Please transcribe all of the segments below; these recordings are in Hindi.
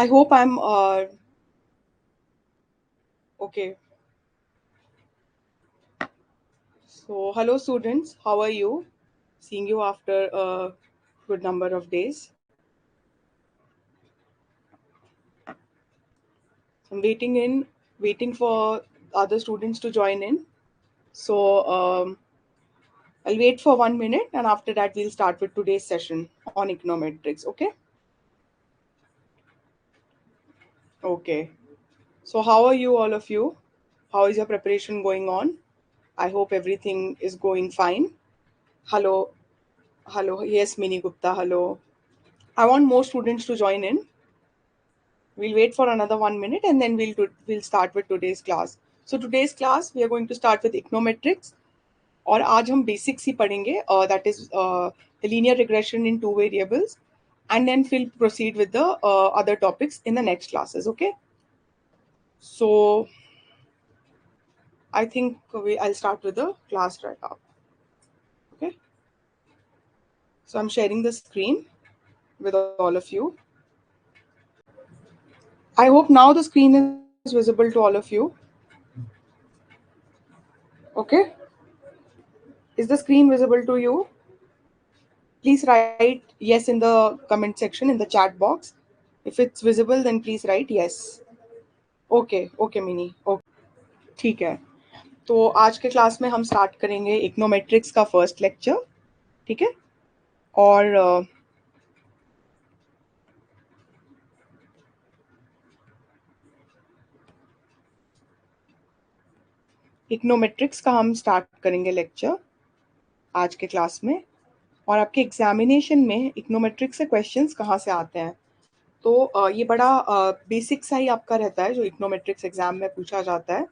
I hope I'm okay. So, hello students, how are you? Seeing you after a good number of days. I'm waiting for other students to join in. So, I'll wait for 1 minute, and after that, we'll start with today's session on econometrics. Okay? Okay. So, how are you, all of you? How is your preparation going on? I hope everything is going fine. Hello, hello. Yes, Mini Gupta. Hello. I want more students to join in. We'll wait for another 1 minute and then we'll start with today's class. So today's class we are going to start with econometrics और आज हम basics ही पढ़ेंगे that is the linear regression in two variables and then we'll proceed with the other topics in the next classes. Okay. So I think I'll start with the class right now. Okay. So I'm sharing the screen with all of you. I hope now the screen is visible to all of you. Okay. Is the screen visible to you? Please write yes in the comment section in the chat box. If it's visible, then please write yes. Okay, mini okay ठीक है. तो आज के क्लास में हम स्टार्ट करेंगे इकोनोमेट्रिक्स का फर्स्ट लेक्चर. ठीक है. और इकोनोमेट्रिक्स का हम स्टार्ट करेंगे लेक्चर आज के क्लास में. और आपके एग्जामिनेशन में इकोनोमेट्रिक्स से क्वेश्चंस कहाँ से आते हैं. तो ये बड़ा बेसिक सा ही आपका रहता है जो इकोनोमेट्रिक्स एग्जाम में पूछा जाता है.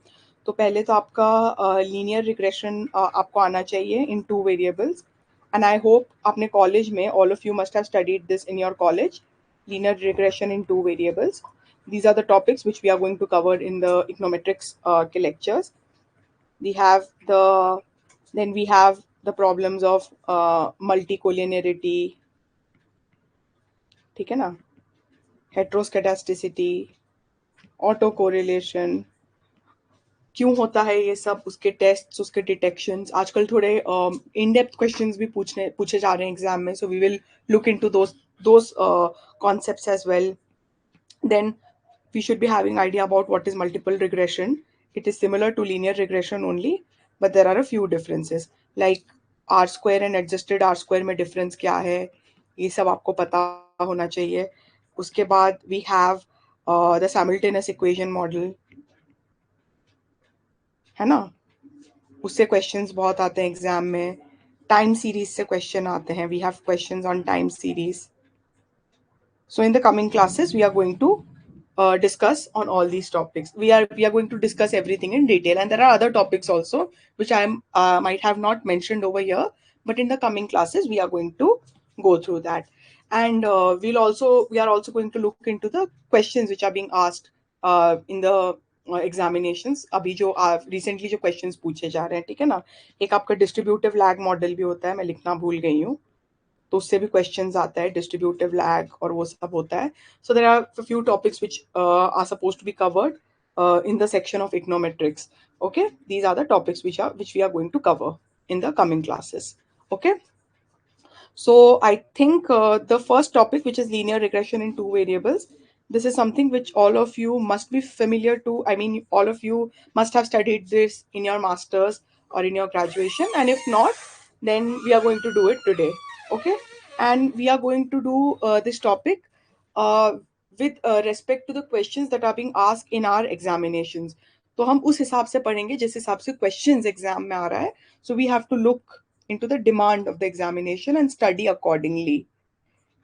तो पहले तो आपका लीनियर रिग्रेशन आपको आना चाहिए in two variables. And I hope आपने कॉलेज में all of you must have studied this in your college. Linear regression in two variables. These are the topics which we are going to cover in the econometrics के lectures. We have we have the problems of multicollinearity. ठीक है ना. हेट्रोस्केडास्टिसिटी, ऑटो कोरिलेशन, क्यों होता है ये सब, उसके टेस्ट्स, उसके डिटेक्शंस. आजकल थोड़े इन डेप्थ क्वेश्चंस भी पूछे जा रहे हैं एग्जाम में. So we will look into those concepts as well. Then we should be having idea about what is multiple regression. It is similar to linear regression only, but there are a few differences. Like R square and adjusted R square में difference क्या है, ये सब आपको पता होना चाहिए. उसके बाद we have the simultaneous equation model, है ना. उससे क्वेश्चंस बहुत आते हैं एग्जाम में. टाइम सीरीज से क्वेश्चन आते हैं. We have questions on time series. So in the coming classes, we are going to discuss on all these topics. We are going to discuss everything in detail, and there are other topics also which I might have not mentioned over here, but in the coming classes we are going to go through that. And we are also going to look into the questions which are being asked in the examinations. अभी जो रिसेंटली जो क्वेश्चंस पूछे जा रहे हैं, ठीक है ना. एक आपका डिस्ट्रीब्यूटिव लैग मॉडल भी होता है, मैं लिखना भूल गई हूँ. तो उससे भी क्वेश्चंस आता है, डिस्ट्रीब्यूटिव लैग और वो सब होता है. So there are few topics which are supposed to be covered in the section of econometrics. Okay, these are the topics which we are going to cover in the coming classes. Okay, so I think the first topic, which is linear regression in two variables, this is something which all of you must be familiar to. I mean, all of you must have studied this in your masters or in your graduation, and if not, then we are going to do it today. Okay, and we are going to do this topic uh, with respect to the questions that are being asked in our examinations. तो हम उस हिसाब से पढ़ेंगे जिस हिसाब से क्वेश्चंस एग्जाम में आ रहा है. So we have to look into the demand of the examination and study accordingly.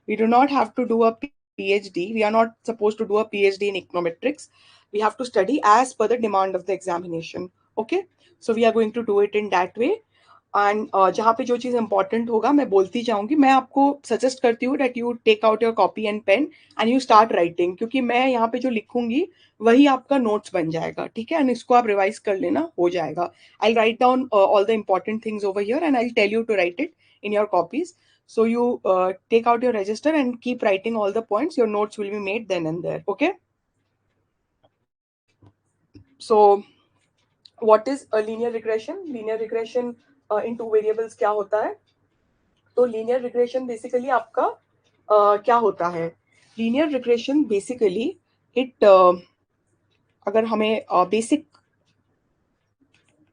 We do not have to do a PhD. We are not supposed to do a PhD in econometrics. We have to study as per the demand of the examination. Okay, so we are going to do it in that way. And जहाँ पे जो चीज़ इंपॉर्टेंट होगा मैं बोलती जाऊंगी. मैं आपको सजेस्ट करती हूँ that you take out your copy and pen and you start writing, क्योंकि मैं यहाँ पे जो लिखूंगी वही आपका नोट्स बन जाएगा. ठीक है, एंड इसको आप रिवाइज कर लेना, हो जाएगा. I write down all the important things over here and I tell you to write it in your copies. So you take out your register and keep writing all the points. Your notes will be made then and there. Okay. So what is a linear regression? Linear regression in two variables क्या होता है? तो linear regression basically आपका क्या होता है? Linear regression basically it अगर हमें बेसिक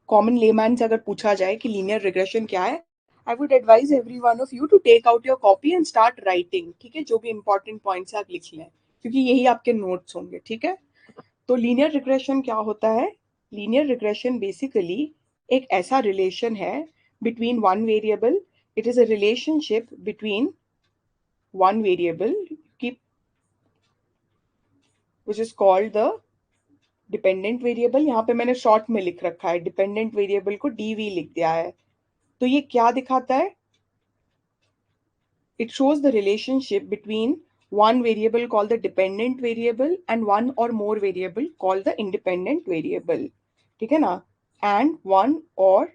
कॉमन लेमैन से अगर पूछा जाए कि लीनियर रिग्रेशन क्या है, I would advise every one of you to take out your copy and start writing. ठीक है, जो भी इंपॉर्टेंट पॉइंट्स आप लिख लें, क्योंकि यही आपके नोट्स होंगे. ठीक है, तो लीनियर रिग्रेशन क्या होता है? लीनियर रिग्रेशन बेसिकली एक ऐसा रिलेशन है between one variable. It is a relationship between one variable की which is called the dependent variable. यहाँ पे मैंने शॉर्ट में लिख रखा है, डिपेंडेंट वेरिएबल को डीवी लिख दिया है. तो ये क्या दिखाता है? It shows the relationship between one variable called the dependent variable and one or more variable called the independent variable. ठीक है ना? And one or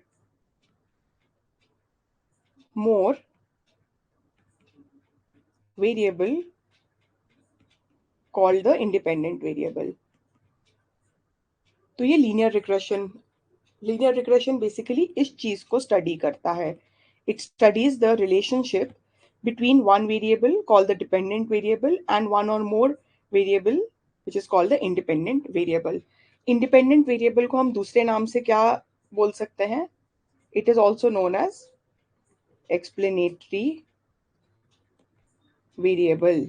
more variable called the independent variable. तो ये लीनियर रिग्रेशन बेसिकली इस चीज को स्टडी करता है. It studies the relationship between one variable called the dependent variable and one or more variable which is called the independent variable. Independent variable को हम दूसरे नाम से क्या बोल सकते हैं? It is also known as explanatory variable.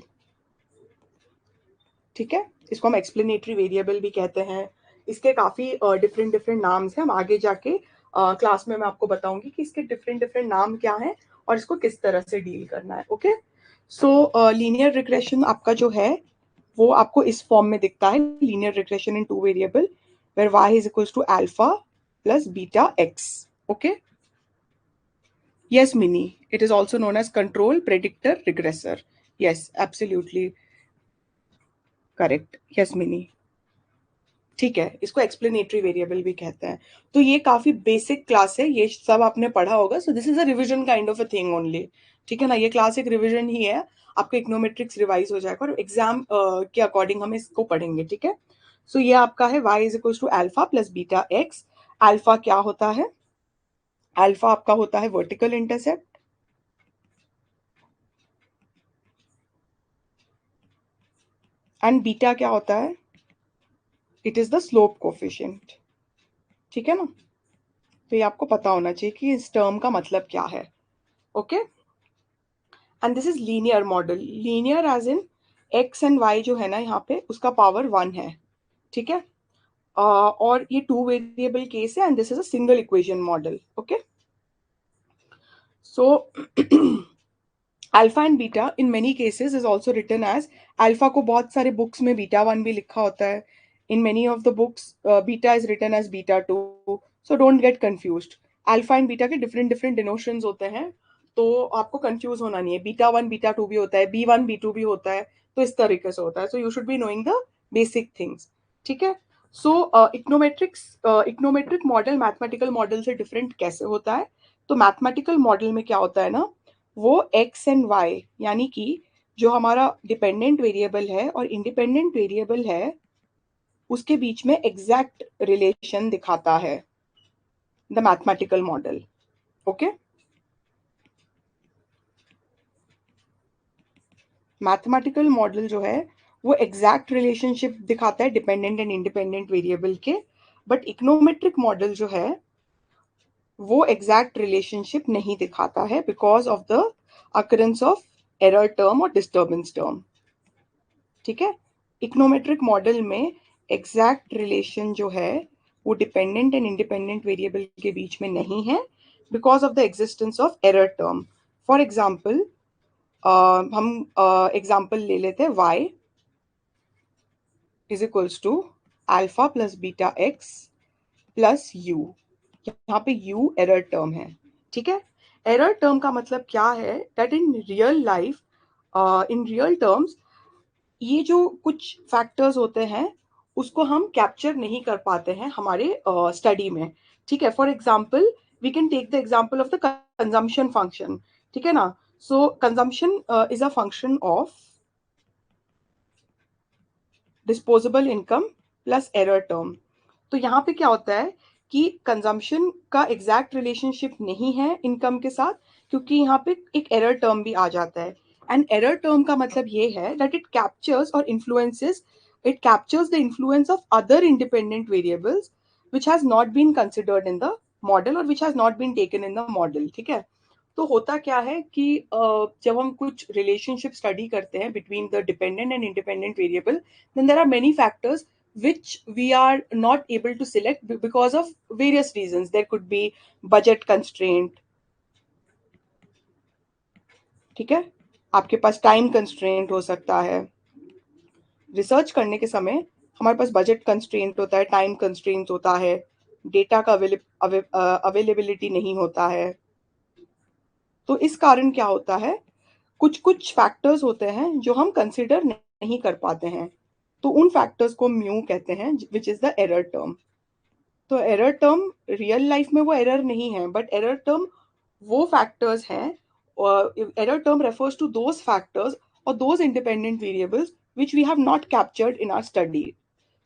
ठीक है, इसको हम एक्सप्लेनेटरी वेरिएबल भी कहते हैं. इसके काफी डिफरेंट डिफरेंट नाम्स हैं. हम आगे जाके क्लास में मैं आपको बताऊंगी कि इसके डिफरेंट डिफरेंट नाम क्या हैं और इसको किस तरह से डील करना है. ओके, सो लीनियर रिग्रेशन आपका जो है वो आपको इस फॉर्म में दिखता है. Linear regression in two variable where y is equals to alpha plus beta x. Okay, yes Mini, it is also known as control predictor regressor. Yes, absolutely correct. Yes Mini. ठीक है, इसको एक्सप्लेनेटरी वेरिएबल भी कहते हैं. तो ये काफी बेसिक क्लास है, ये सब आपने पढ़ा होगा. सो this is a revision kind of a thing only. ठीक है ना, ये क्लास एक रिविजन ही है. आपका इकोनोमेट्रिक्स रिवाइज हो जाएगा और एग्जाम के अकॉर्डिंग हम इसको पढ़ेंगे. ठीक है, सो ये आपका है y is equal to alpha plus beta x. Alpha क्या होता है? अल्फा आपका होता है वर्टिकल इंटरसेप्ट. एंड बीटा क्या होता है? It is the slope coefficient. ठीक है ना, तो ये आपको पता होना चाहिए कि इस टर्म का मतलब क्या है. Okay, and this is linear model. Linear as in x and y जो है ना यहाँ पे उसका पावर 1 है. ठीक है, और ये टू वेरिएबल केस है and this is a single equation model. Okay, so alpha and beta in many cases is also written as. Alpha को बहुत सारे बुक्स में बीटा 1 भी लिखा होता है. In many of the books beta is written as beta 2. So don't get confused. Alpha and beta के डिफरेंट डिफरेंट डिनोशंस होते हैं, तो आपको कंफ्यूज होना नहीं है. बीटा 1 बीटा 2 भी होता है, B1 B2 भी होता है, तो इस तरीके से होता है. So you should be knowing the basic things. ठीक है, सो इकोनोमेट्रिक मॉडल मैथमेटिकल मॉडल से डिफरेंट कैसे होता है? तो मैथमेटिकल मॉडल में क्या होता है ना, वो एक्स एंड वाई यानी कि जो हमारा डिपेंडेंट वेरिएबल है और इंडिपेंडेंट वेरिएबल है उसके बीच में एग्जैक्ट रिलेशन दिखाता है, the mathematical model. Okay, mathematical model जो है वो एग्जैक्ट रिलेशनशिप दिखाता है डिपेंडेंट एंड इंडिपेंडेंट वेरिएबल के. बट इकोनोमेट्रिक मॉडल जो है वो एग्जैक्ट रिलेशनशिप नहीं दिखाता है because of the occurrence of error term और डिस्टर्बेंस टर्म. ठीक है, इकोनोमेट्रिक मॉडल में एग्जैक्ट रिलेशन जो है वो डिपेंडेंट एंड इंडिपेंडेंट वेरिएबल के बीच में नहीं है because of the existence of error term. For example हम एग्जाम्पल ले लेते हैं. y is equals to alpha plus beta x plus u. यहाँ पे u एरर टर्म है. ठीक है, एरर टर्म का मतलब क्या है? That in real life, in real terms ये जो कुछ फैक्टर्स होते हैं उसको हम कैप्चर नहीं कर पाते हैं हमारे स्टडी में. ठीक है, for example we can take the example of the consumption function. ठीक है ना, So consumption is a function of disposable income plus error term. तो यहाँ पे क्या होता है कि कंजम्पशन का एग्जैक्ट रिलेशनशिप नहीं है इनकम के साथ, क्योंकि यहाँ पे एक एरर टर्म भी आ जाता है। एंड एरर टर्म का मतलब ये है दैट इट कैप्चर्स और influences, it captures the influence of other independent variables which has not been considered in the model और which has not been taken in the model. ठीक है, तो होता क्या है कि जब हम कुछ रिलेशनशिप स्टडी करते हैं between the dependent and independent variable, then there are many factors which we are not able to select because of various reasons. There could be budget constraint, ठीक है, आपके पास टाइम कंस्ट्रेंट हो सकता है। रिसर्च करने के समय हमारे पास बजट कंस्ट्रेंट होता है, टाइम कंस्ट्रेंट होता है, डेटा का अवेलेबिलिटी नहीं होता है। तो इस कारण क्या होता है, कुछ कुछ फैक्टर्स होते हैं जो हम कंसिडर नहीं कर पाते हैं, तो उन फैक्टर्स को म्यू कहते हैं, which is the error term. तो एरर टर्म रियल लाइफ में वो एरर नहीं है, बट एरर टर्म वो फैक्टर्स हैं, error term refers to those factors और those independent variables which we have not captured in our study.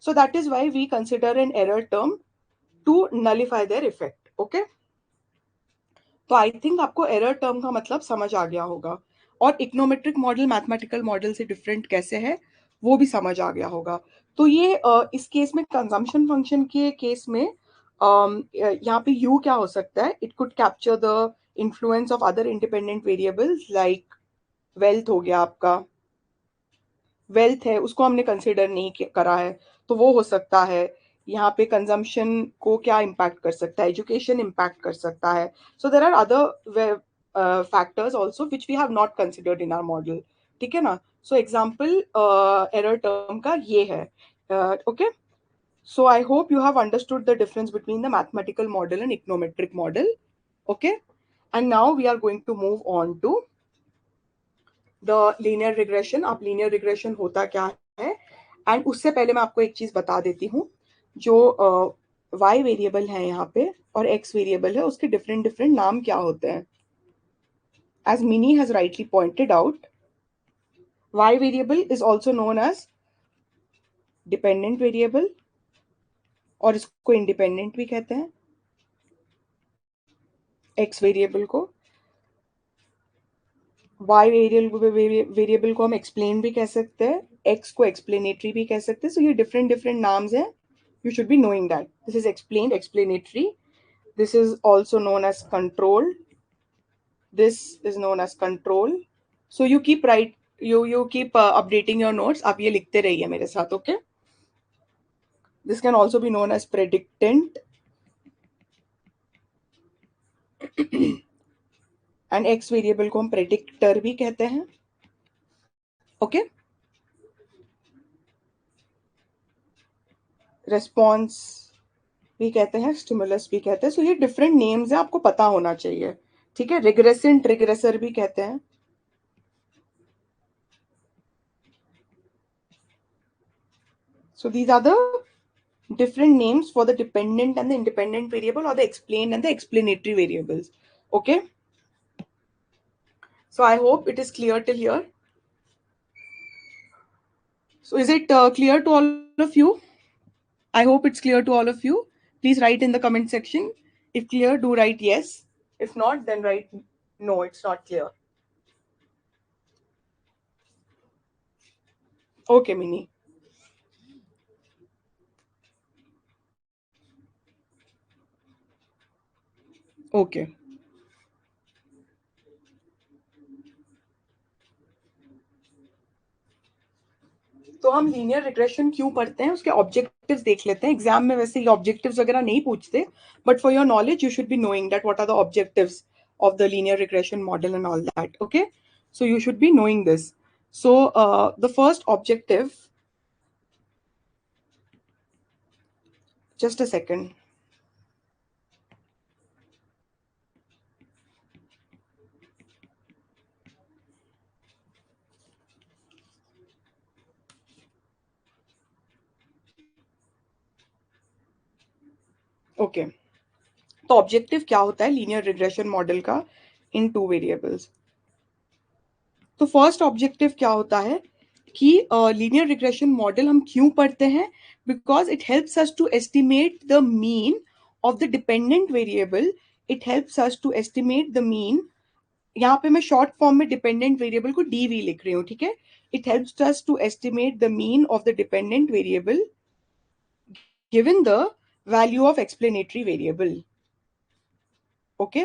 So that is why we consider an error term to nullify their effect. Okay? तो आई थिंक आपको एरर टर्म का मतलब समझ आ गया होगा, और इकोनोमेट्रिक मॉडल मैथमेटिकल मॉडल से डिफरेंट कैसे है वो भी समझ आ गया होगा। तो ये इस केस में कंजम्पशन फंक्शन के केस में यहाँ पे यू क्या हो सकता है, it could capture the influence of other independent variables like wealth हो गया आपका, वेल्थ है उसको हमने कंसिडर नहीं करा है, तो वो हो सकता है। यहाँ पे कंजम्पशन को क्या इम्पैक्ट कर सकता है, एजुकेशन इम्पैक्ट कर सकता है। So there are other factors also which we have not considered in our model. ठीक है ना, सो एग्जाम्पल एरर टर्म का ये है। Okay, so I hope you have understood the difference between the mathematical model and econometric model. Okay, and now we are going to move on to the linear regression. अब लीनियर रिग्रेशन होता क्या है, एंड उससे पहले मैं आपको एक चीज बता देती हूँ, जो वाई वेरिएबल है यहाँ पे और एक्स वेरिएबल है, उसके डिफरेंट डिफरेंट नाम क्या होते हैं। As Mini has rightly pointed out, y variable is also known as dependent variable और इसको इंडिपेंडेंट भी कहते हैं। एक्स वेरिएबल को, वाई वेरिएबल को हम एक्सप्लेन भी कह सकते हैं, एक्स को एक्सप्लेनेटरी भी कह सकते हैं। सो ये डिफरेंट डिफरेंट नाम्स हैं, you should be knowing that this is explained, explanatory, this is also known as control, this is known as control. So you keep you keep updating your notes, आप ये लिखते रहिए मेरे साथ। okay, this can also be known as predictant and x variable को हम predictor भी कहते हैं। okay, response भी कहते हैं, स्टिमुलस भी कहते हैं। सो ये डिफरेंट नेम्स है, आपको पता होना चाहिए। ठीक है, रिग्रेसेंट रिग्रेसर भी कहते हैं। So these are the different names for the dependent and the independent variable, or the explained and the explanatory variables. Okay, so I hope it is clear till here. So is it clear to all of you? I hope it's clear to all of you. Please write in the comment section. If clear, do write yes. If not, then write no, it's not clear. Okay, Mini. Okay. तो हम लीनियर रिग्रेशन क्यों पढ़ते हैं, उसके ऑब्जेक्टिव्स देख लेते हैं। एग्जाम में वैसे ये ऑब्जेक्टिव्स वगैरह नहीं पूछते, but for your knowledge you should be knowing that what are the objectives of the linear regression model and all that. Okay, so you should be knowing this. So the first objective, just a second. Okay, तो ऑब्जेक्टिव क्या होता है लीनियर रिग्रेशन मॉडल का इन टू वेरिएबल्स। तो फर्स्ट ऑब्जेक्टिव क्या होता है कि लीनियर रिग्रेशन मॉडल हम क्यों पढ़ते हैं, because it helps us to estimate the mean of the dependent variable. It helps us to estimate the mean. यहाँ पे मैं शॉर्ट फॉर्म में डिपेंडेंट वेरिएबल को डीवी लिख रही हूँ, ठीक है. It helps us to estimate the mean of the dependent variable given the value of explanatory variable. Okay,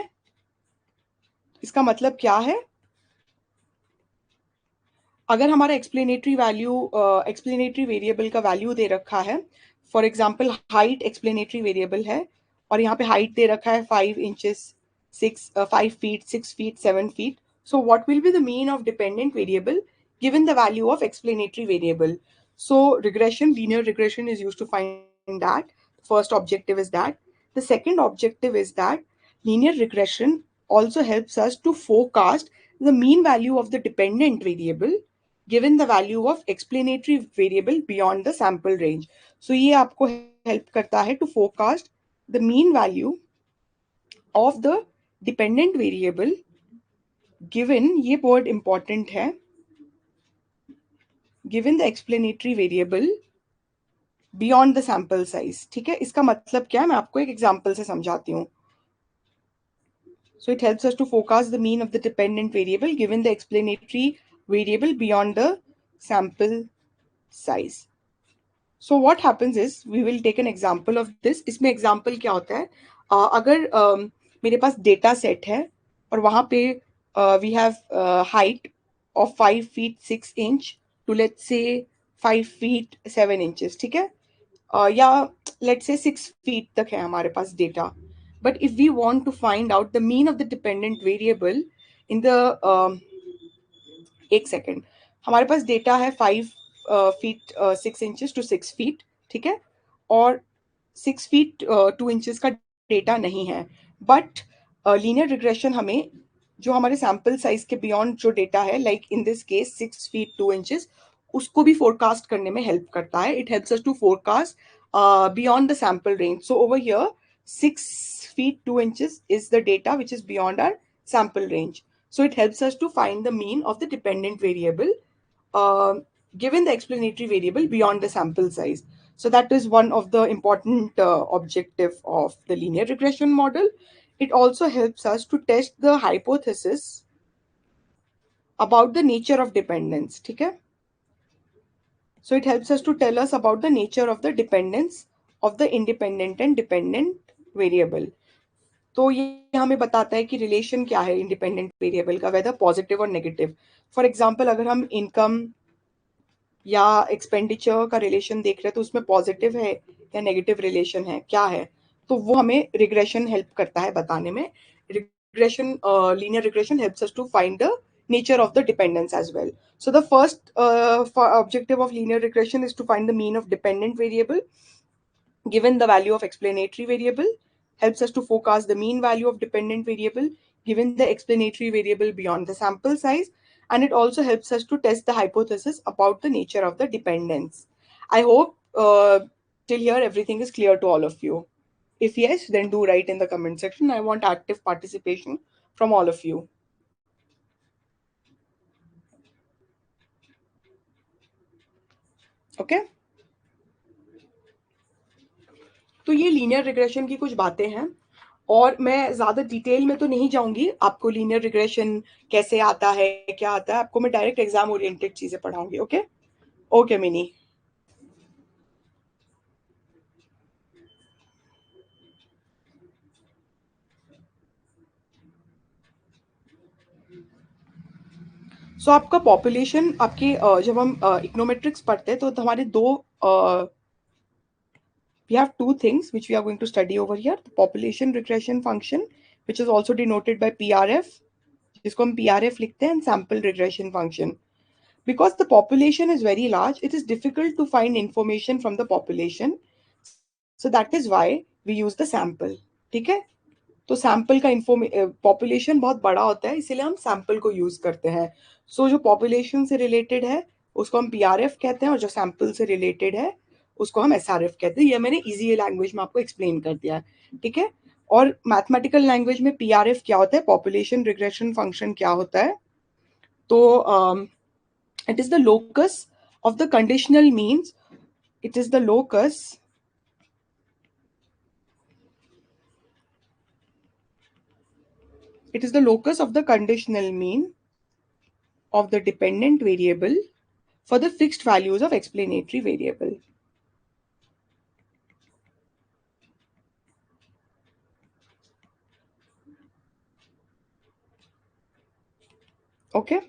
इसका मतलब क्या है? अगर हमारा एक्सप्लेनेटरी वेरिएबल का वैल्यू दे रखा है, for example height explanatory variable है, और यहाँ पे हाइट दे रखा है 5 inches, 5 feet, 6 feet, 7 feet. So what will be the mean of dependent variable given the value of explanatory variable? So linear regression is used to find that. First objective is that. The second objective is that linear regression also helps us to forecast the mean value of the dependent variable given the value of explanatory variable beyond the sample range. So ये आपको help करता है to forecast the mean value of the dependent variable given, ये word important है, given the explanatory variable beyond the sample size. ठीक है, इसका मतलब क्या है मैं आपको एक एग्जांपल से समझाती हूँ. So it helps us to forecast the mean of the dependent variable given the explanatory variable beyond the sample size. So what happens is we will take an example of this. इसमें example क्या होता है? अगर मेरे पास डेटा सेट है और वहाँ पे we have height of 5 feet 6 inch to let's say 5 feet 7 inches, ठीक है? या let's say 6 feet तक है हमारे पास data. But if we want to find out the mean of the dependent variable in the एक सेकेंड, हमारे पास डेटा है 5 feet 6 inches to 6 feet, ठीक है, और 6 feet 2 inches का डेटा नहीं है. बट लीनियर रिग्रेशन हमें जो हमारे सैंपल साइज के बियॉन्ड जो डेटा है, like in this case 6 feet 2 inches, उसको भी फोरकास्ट करने में हेल्प करता है. It helps us to forecast beyond the sample range. So over here 6 feet 2 inches is the data which is beyond our sample range. So it helps us to find the mean of the dependent variable given the explanatory variable beyond the sample size. So that is one of the important objective of the linear regression model. It also helps us to test the hypothesis about the nature of dependence. ठीक है? So it helps us to tell us about the nature of the dependence of the independent and dependent variable. तो ये हमें बताता है कि रिलेशन क्या है इंडिपेंडेंट वेरिएबल का, वेदर पॉजिटिव और नेगेटिव. फॉर एग्जांपल अगर हम इनकम या एक्सपेंडिचर का रिलेशन देख रहे हैं तो उसमें पॉजिटिव है या नेगेटिव रिलेशन है, क्या है, तो वो हमें रिग्रेशन हेल्प करता है बताने में. Regression, linear regression helps us to find the nature of the dependence as well. So the first objective of linear regression is to find the mean of dependent variable given the value of explanatory variable. Helps us to forecast the mean value of dependent variable given the explanatory variable beyond the sample size. And it also helps us to test the hypothesis about the nature of the dependence. I hope till here everything is clear to all of you. If yes, then do write in the comment section. I want active participation from all of you. Okay? तो ये लीनियर रिग्रेशन की कुछ बातें हैं, और मैं ज़्यादा डिटेल में तो नहीं जाऊंगी. आपको लीनियर रिग्रेशन कैसे आता है, क्या आता है, आपको मैं डायरेक्ट एग्जाम ओरिएंटेड चीज़ें पढ़ाऊंगी. Okay okay Mini. सो आपका पॉपुलेशन, आपके जब हम इकोनोमेट्रिक्स पढ़ते हैं तो हमारे दो we have two things which we are going to study over here. The population regression function, which is also denoted by PRF, जिसको हम PRF लिखते हैं, and sample regression function. Because the population is very large, it is difficult to find information from the population. So that is why we use the sample. ठीक है, तो सैंपल का पॉपुलेशन बहुत बड़ा होता है, इसीलिए हम सैंपल को यूज करते हैं. सो जो पॉपुलेशन से रिलेटेड है उसको हम PRF कहते हैं, और जो सैंपल से रिलेटेड है उसको हम SRF कहते हैं. ये मैंने इजी लैंग्वेज में आपको एक्सप्लेन कर दिया है. ठीक है, और मैथमेटिकल लैंग्वेज में PRF क्या होता है, पॉपुलेशन रिग्रेशन फंक्शन क्या होता है, तो it is the locus of the conditional means. It is the locus of the conditional mean of the dependent variable for the fixed values of explanatory variable. Okay,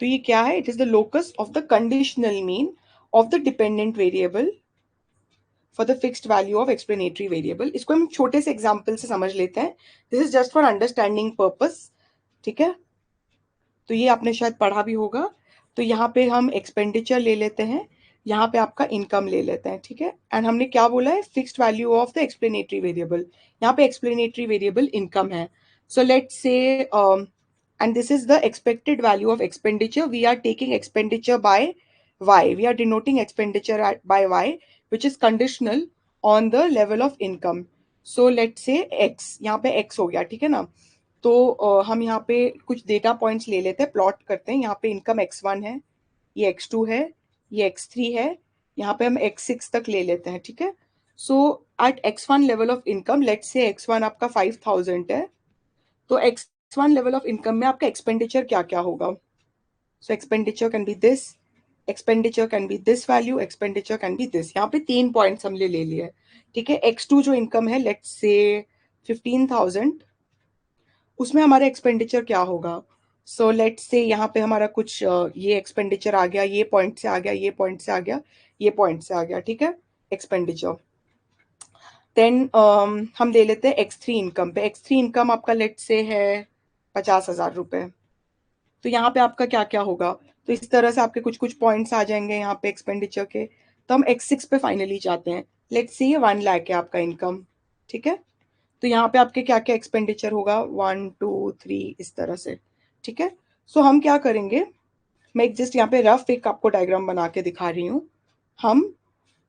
तो ये क्या है? It is the locus of the conditional mean of the dependent variable for the fixed value of explanatory variable. इसको हम छोटे से एग्जाम्पल से समझ लेते हैं. This is just for understanding purpose. ठीक है, तो ये आपने शायद पढ़ा भी होगा. तो यहाँ पे हम एक्सपेंडिचर ले लेते हैं, यहाँ पे आपका इनकम ले लेते हैं. ठीक है, एंड हमने क्या बोला है? Fixed value of the explanatory variable. यहाँ पे एक्सप्लेनेटरी वेरिएबल इनकम है. So let's say and this is the expected value of expenditure. We are taking expenditure by y. We are denoting expenditure by y, which is conditional on the level of income. So let's say x. यहाँ पे x हो गया. ठीक है ना? तो हम यहाँ पे कुछ डेटा पॉइंट्स ले लेते हैं, प्लॉट करते हैं. यहाँ पे इनकम x1 है, ये x2 है, ये x3 है. यहाँ पे हम x6 तक ले लेते हैं. ठीक है, so at x1 level of income, let's say x1 आपका 5000 है. तो x1 लेवल ऑफ इनकम में आपका एक्सपेंडिचर क्या क्या होगा? सो expenditure can be this, expenditure can be this value, expenditure can be this. यहाँ पे 3 पॉइंट्स हमने ले लिए. ठीक है, x2 जो इनकम है, लेट्स से 15000, उसमें हमारा एक्सपेंडिचर क्या होगा? सो लेट्स से यहाँ पे हमारा कुछ ये एक्सपेंडिचर आ गया, ये पॉइंट से आ गया, ये पॉइंट से आ गया, ये पॉइंट से आ गया. ठीक है, एक्सपेंडिचर. देन हम ले लेते हैं x3 इनकम पे. x3 इनकम आपका लेट से है 50,000 रुपए. तो यहाँ पे आपका क्या क्या होगा? तो इस तरह से आपके कुछ कुछ पॉइंट्स आ जाएंगे यहाँ पे एक्सपेंडिचर के. तो हम x6 पे फाइनली जाते हैं. लेट्स से ये 1 लाख है आपका इनकम. ठीक है, तो यहाँ पे आपके क्या क्या एक्सपेंडिचर होगा? 1 2 3 इस तरह से. ठीक है, सो हम क्या करेंगे? मैं एक जस्ट यहाँ पे रफ एक आपको डायग्राम बना के दिखा रही हूँ. हम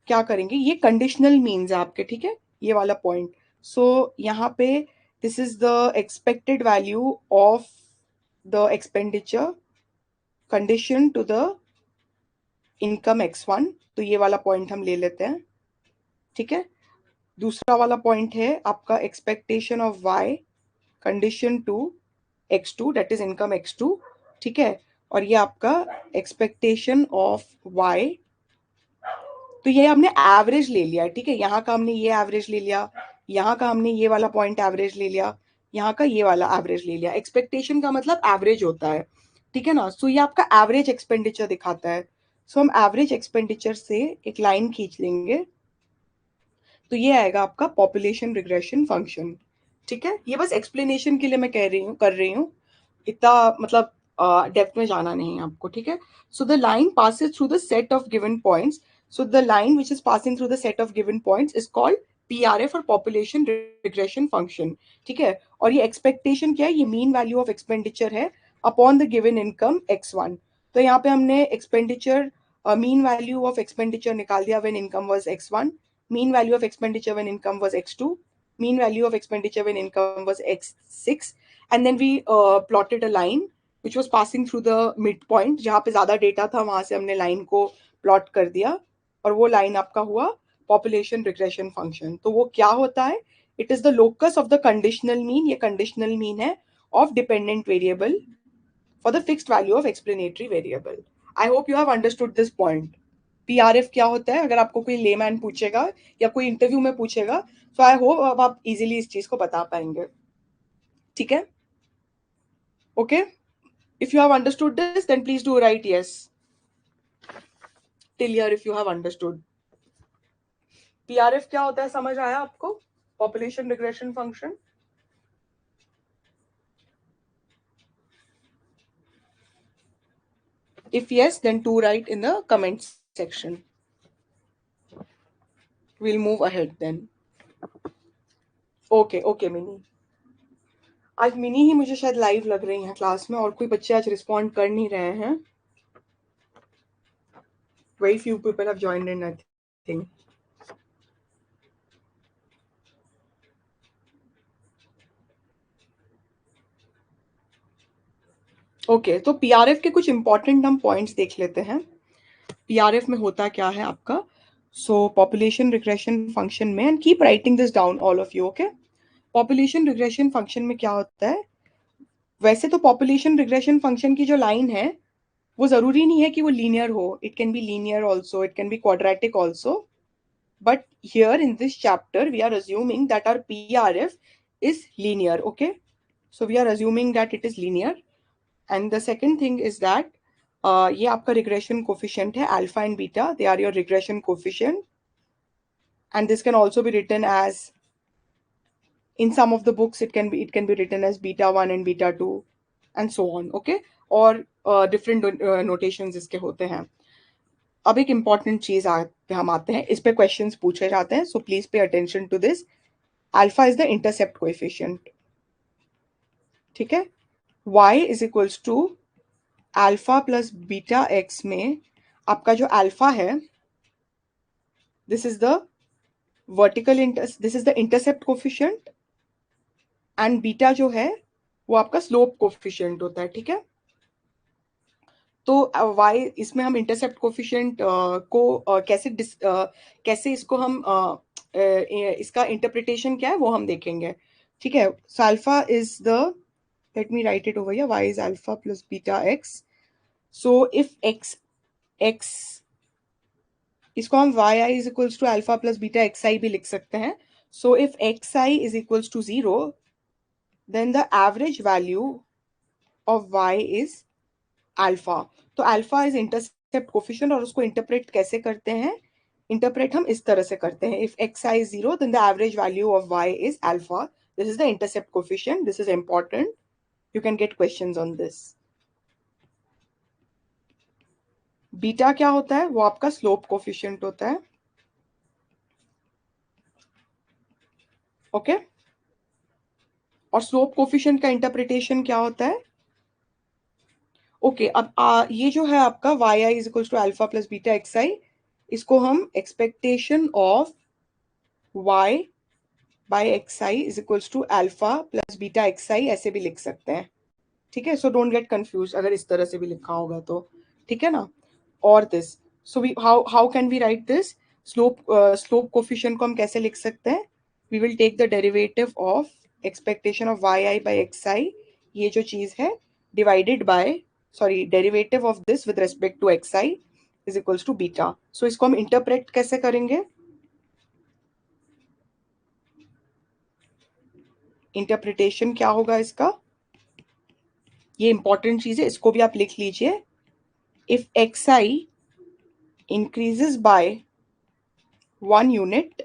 क्या करेंगे? ये कंडीशनल मीन्स है आपके. ठीक है, ये वाला पॉइंट. सो यहाँ पे this is the expected value of the expenditure condition to the income x1. तो ये वाला पॉइंट हम ले लेते हैं. ठीक है, दूसरा वाला पॉइंट है आपका expectation of y condition to x2, that is income x2. ठीक है, और ये आपका एक्सपेक्टेशन ऑफ y. तो ये हमने एवरेज ले लिया. ठीक है, यहाँ का हमने ये एवरेज ले लिया, यहाँ का हमने ये वाला पॉइंट एवरेज ले लिया, यहाँ का ये वाला एवरेज ले लिया. एक्सपेक्टेशन का मतलब एवरेज होता है. ठीक है ना? सो ये आपका एवरेज एक्सपेंडिचर दिखाता है. सो हम एवरेज एक्सपेंडिचर से एक लाइन खींच लेंगे, तो ये आएगा आपका पॉपुलेशन रिग्रेशन फंक्शन. ठीक है, ये बस एक्सप्लेनेशन के लिए मैं कर रही हूँ. इतना मतलब डेप्थ में जाना नहीं है आपको. ठीक है, so the line passes through the set of given points. So the line which is passing through the set of given points is called PRF और पॉपुलेशन रिग्रेशन फंक्शन. ठीक है, और ये एक्सपेक्टेशन क्या है? ये मीन वैल्यू ऑफ एक्सपेंडिचर है upon the given income x1. तो यहाँ पे हमने expenditure mean value of expenditure निकाल दिया when income was x1, mean value of expenditure when income was x2, mean value of expenditure when income was x6, and then we plotted a line which was passing through the midpoint. जहाँ पे ज्यादा डेटा था वहां से हमने लाइन को प्लॉट कर दिया, और वो लाइन आपका हुआ पॉपुलेशन रिग्रेशन फंक्शन. तो वो क्या होता है? It is the locus of the conditional mean. ये कंडीशनल मीन है of dependent variable for the fixed value of explanatory variable. I hope you have understood this point. PRF क्या होता है? अगर आपको कोई लेमैन पूछेगा या कोई इंटरव्यू में पूछेगा, तो आई होप अब आप इजीली इस चीज को बता पाएंगे. ठीक है, okay. If you have understood this then please do write yes till here if you have understood. PRF क्या होता है? समझ आया आपको? Population regression function. If yes, then do write in the comments section. We'll move ahead then. Okay, okay, mini. आज मिनी ही मुझे शायद लाइव लग रही हैं क्लास में, और कोई बच्चे आज रिस्पॉन्ड कर नहीं रहे हैं. Very few people have joined in, I think. Okay, तो पीआरएफ के कुछ इंपॉर्टेंट हम पॉइंट्स देख लेते हैं। पीआरएफ में होता क्या है आपका? सो पॉपुलेशन रिग्रेशन फंक्शन में, and keep writing this down all of you, okay. Population regression function में क्या होता है? वैसे तो पॉपुलेशन रिग्रेशन फंक्शन की जो लाइन है वो जरूरी नहीं है कि वो लीनियर हो, it can be linear also, it can B quadratic also, but here in this chapter we are assuming that our PRF is linear, okay? So we are assuming that it is linear. And the second thing is that ये आपका regression coefficient है, alpha and beta, they are your regression coefficient, and this can also be written as, in some of the books it can be written as beta 1 and beta 2 and so on, okay? और different notations इसके होते हैं। अब एक इंपॉर्टेंट चीज पे हम आते हैं, इस पे क्वेश्चंस पूछे जाते हैं, so please pay attention to this. Alpha is the intercept coefficient, ठीक है? y is equals to alpha plus beta x में आपका जो अल्फा है, this is the this is the intercept coefficient, and beta जो है वो आपका स्लोप कोएफिशिएंट होता है, ठीक है? तो y, इसमें हम इंटरसेप्ट कोएफिशिएंट को कैसे इसको हम इसका इंटरप्रिटेशन क्या है वो हम देखेंगे, ठीक है? So alpha is the, let me write it over here, y is alpha plus beta x. So if x इसको हम yi is equals to alpha plus beta xi भी लिख सकते हैं. So if xi is equals to 0, then the average value of y is alpha. तो alpha is intercept coefficient, और उसको इंटरप्रेट कैसे करते हैं? इंटरप्रेट हम इस तरह से करते हैं, if xi is 0, then the average value of y is alpha. This is the intercept coefficient. This is important. You can get questions on this. Beta क्या होता है? वो आपका स्लोप कोफिशिएंट होता है, ओके? और स्लोप कोफिशिएंट का इंटरप्रिटेशन क्या होता है? ओके, अब ये जो है आपका Y I is equals to alpha plus beta x I, इसको हम expectation of Y by X I is equals to alpha plus beta x I ऐसे भी लिख सकते हैं, ठीक है? सो डोंट गेट कंफ्यूज अगर इस तरह से भी लिखा होगा तो, ठीक है ना? और this, so we how can we write this? Slope coefficient को हम कैसे लिख सकते हैं? We will take the derivative of expectation of Y I by X I, ये जो चीज है, divided by, sorry, derivative of this with respect to X I is equals to beta. So इसको हम इंटरप्रेट कैसे करेंगे? इंटरप्रिटेशन क्या होगा इसका? ये इंपॉर्टेंट चीज है, इसको भी आप लिख लीजिए. If x I increases by 1 unit,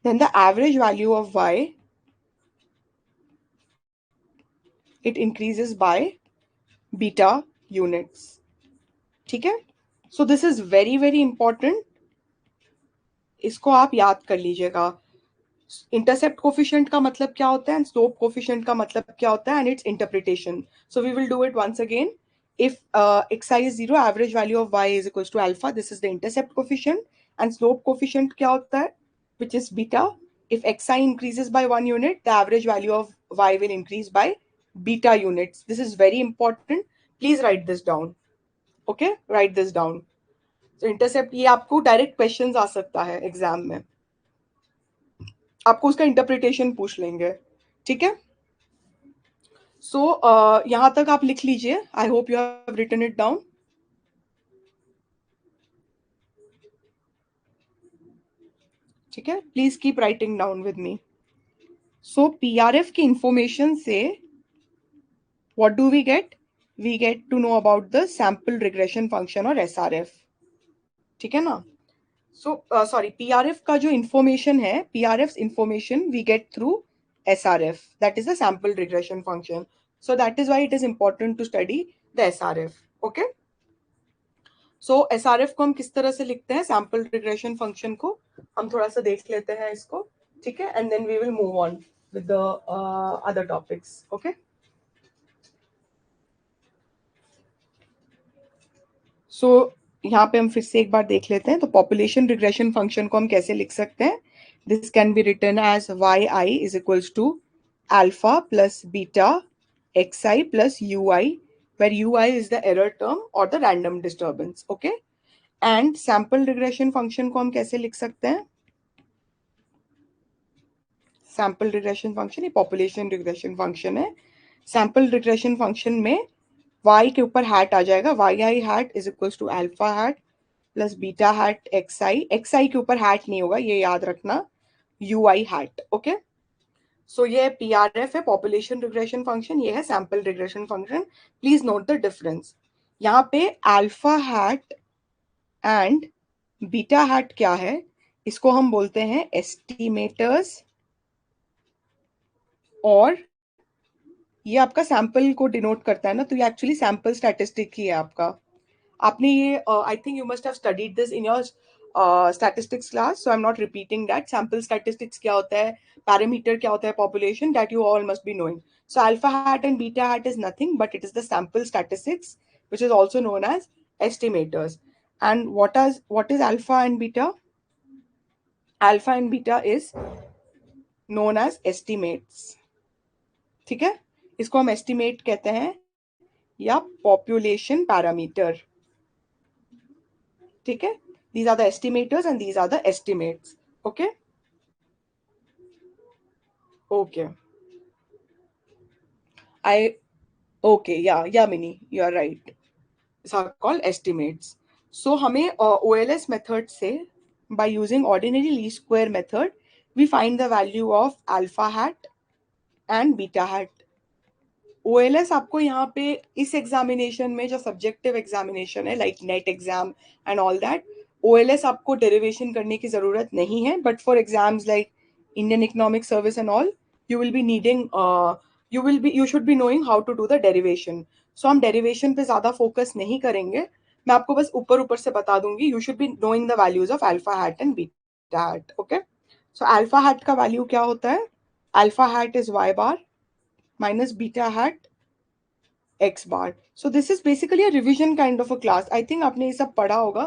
then the average value of y, it increases by beta units, ठीक है? So this is very very important, इसको आप याद कर लीजिएगा. इंटरसेप्ट कोफिशिएंट का मतलब क्या होता है एंड स्लोप कोफिशिएंट का मतलब क्या होता है, and its interpretation. So we will do it once again. If xi is 0, average value of y is equals to alpha. This is the intercept coefficient. And slope coefficient क्या होता है? Which is beta. If xi increases by 1 unit, the average value of y will increase by beta units. This is very important. Please write this down. Okay? Write this down. So intercept, ये आपको direct questions आ सकता है एग्जाम में, आपको उसका इंटरप्रिटेशन पूछ लेंगे, ठीक है? सो यहां तक आप लिख लीजिए. I hope you have written it down. ठीक है, please keep writing down with me. So PRF की इंफॉर्मेशन से what do we get? We get to know about the sample regression function और एसआरएफ, ठीक है ना? सो सॉरी, पीआरएफ का जो इंफॉर्मेशन है, PRF information we get through SRF, that is the sample regression function. So that is why it is important to study the SRF. Okay. So SRF को हम किस तरह से लिखते हैं? सैंपल रिग्रेशन फंक्शन को हम थोड़ा सा देख लेते हैं इसको, ठीक है? And then we will move on with the other topics. Okay, so यहाँ पे हम फिर से एक बार देख लेते हैं. तो पॉपुलेशन रिग्रेशन फंक्शन को हम कैसे लिख सकते हैं? This can be written as y I is equals to alpha plus beta x i plus u i where ui is the error term or the random disturbance. Okay, and sample regression function को हम कैसे लिख सकते हैं? सैम्पल रिग्रेशन फंक्शन ये पॉपुलेशन रिग्रेशन फंक्शन है. सैम्पल रिग्रेशन फंक्शन में y के ऊपर हैट आ जाएगा, Y I hat is equals to alpha hat plus beta hat X I के ऊपर हैट नहीं होगा, ये याद रखना, U I hat. Okay, so ये पी आर एफ है पॉपुलेशन रिग्रेशन फंक्शन, ये है sample regression function. Please note the difference. यहाँ पे alpha hat and beta hat क्या है? इसको हम बोलते हैं एस्टिमेटर्स, और ये आपका सैंपल को डिनोट करता है ना, तो ये एक्चुअली सैंपल स्टैटिस्टिक ही है आपका. आपने ये I think you must have studied this in your statistics class, so I am not repeating that. Sample statistics क्या होता है, पैरामीटर क्या होता है population, that you all must be knowing. So alpha hat and beta hat is nothing but it is the sample statistics which is also known as estimators. And what is alpha and beta? Alpha and beta is known as estimates. ठीक है, इसको हम एस्टिमेट कहते हैं या पॉपुलेशन पैरामीटर. ठीक है, these are the estimators and these are the estimates. Okay, okay, okay, yeah Mini, you are right, these are called estimates. So हमें OLS method से, by using ordinary least square method, we find the value of alpha hat and beta hat. OLS आपको यहाँ पे इस एग्जामिनेशन में, जो सब्जेक्टिव एग्जामिनेशन है like NET exam and all that, OLS आपको डेरिवेशन करने की जरूरत नहीं है. But for exams like Indian economic service and all, you will be needing, you should be knowing how to do the derivation. So हम डेरिवेशन पे ज्यादा फोकस नहीं करेंगे, मैं आपको बस ऊपर ऊपर से बता दूंगी. You should be knowing the values of alpha hat and beta hat. Okay, so alpha hat का वैल्यू क्या होता है? Alpha hat is y bar minus beta hat x bar. So this is basically a revision kind of a class. I think आपने ये सब पढ़ा होगा,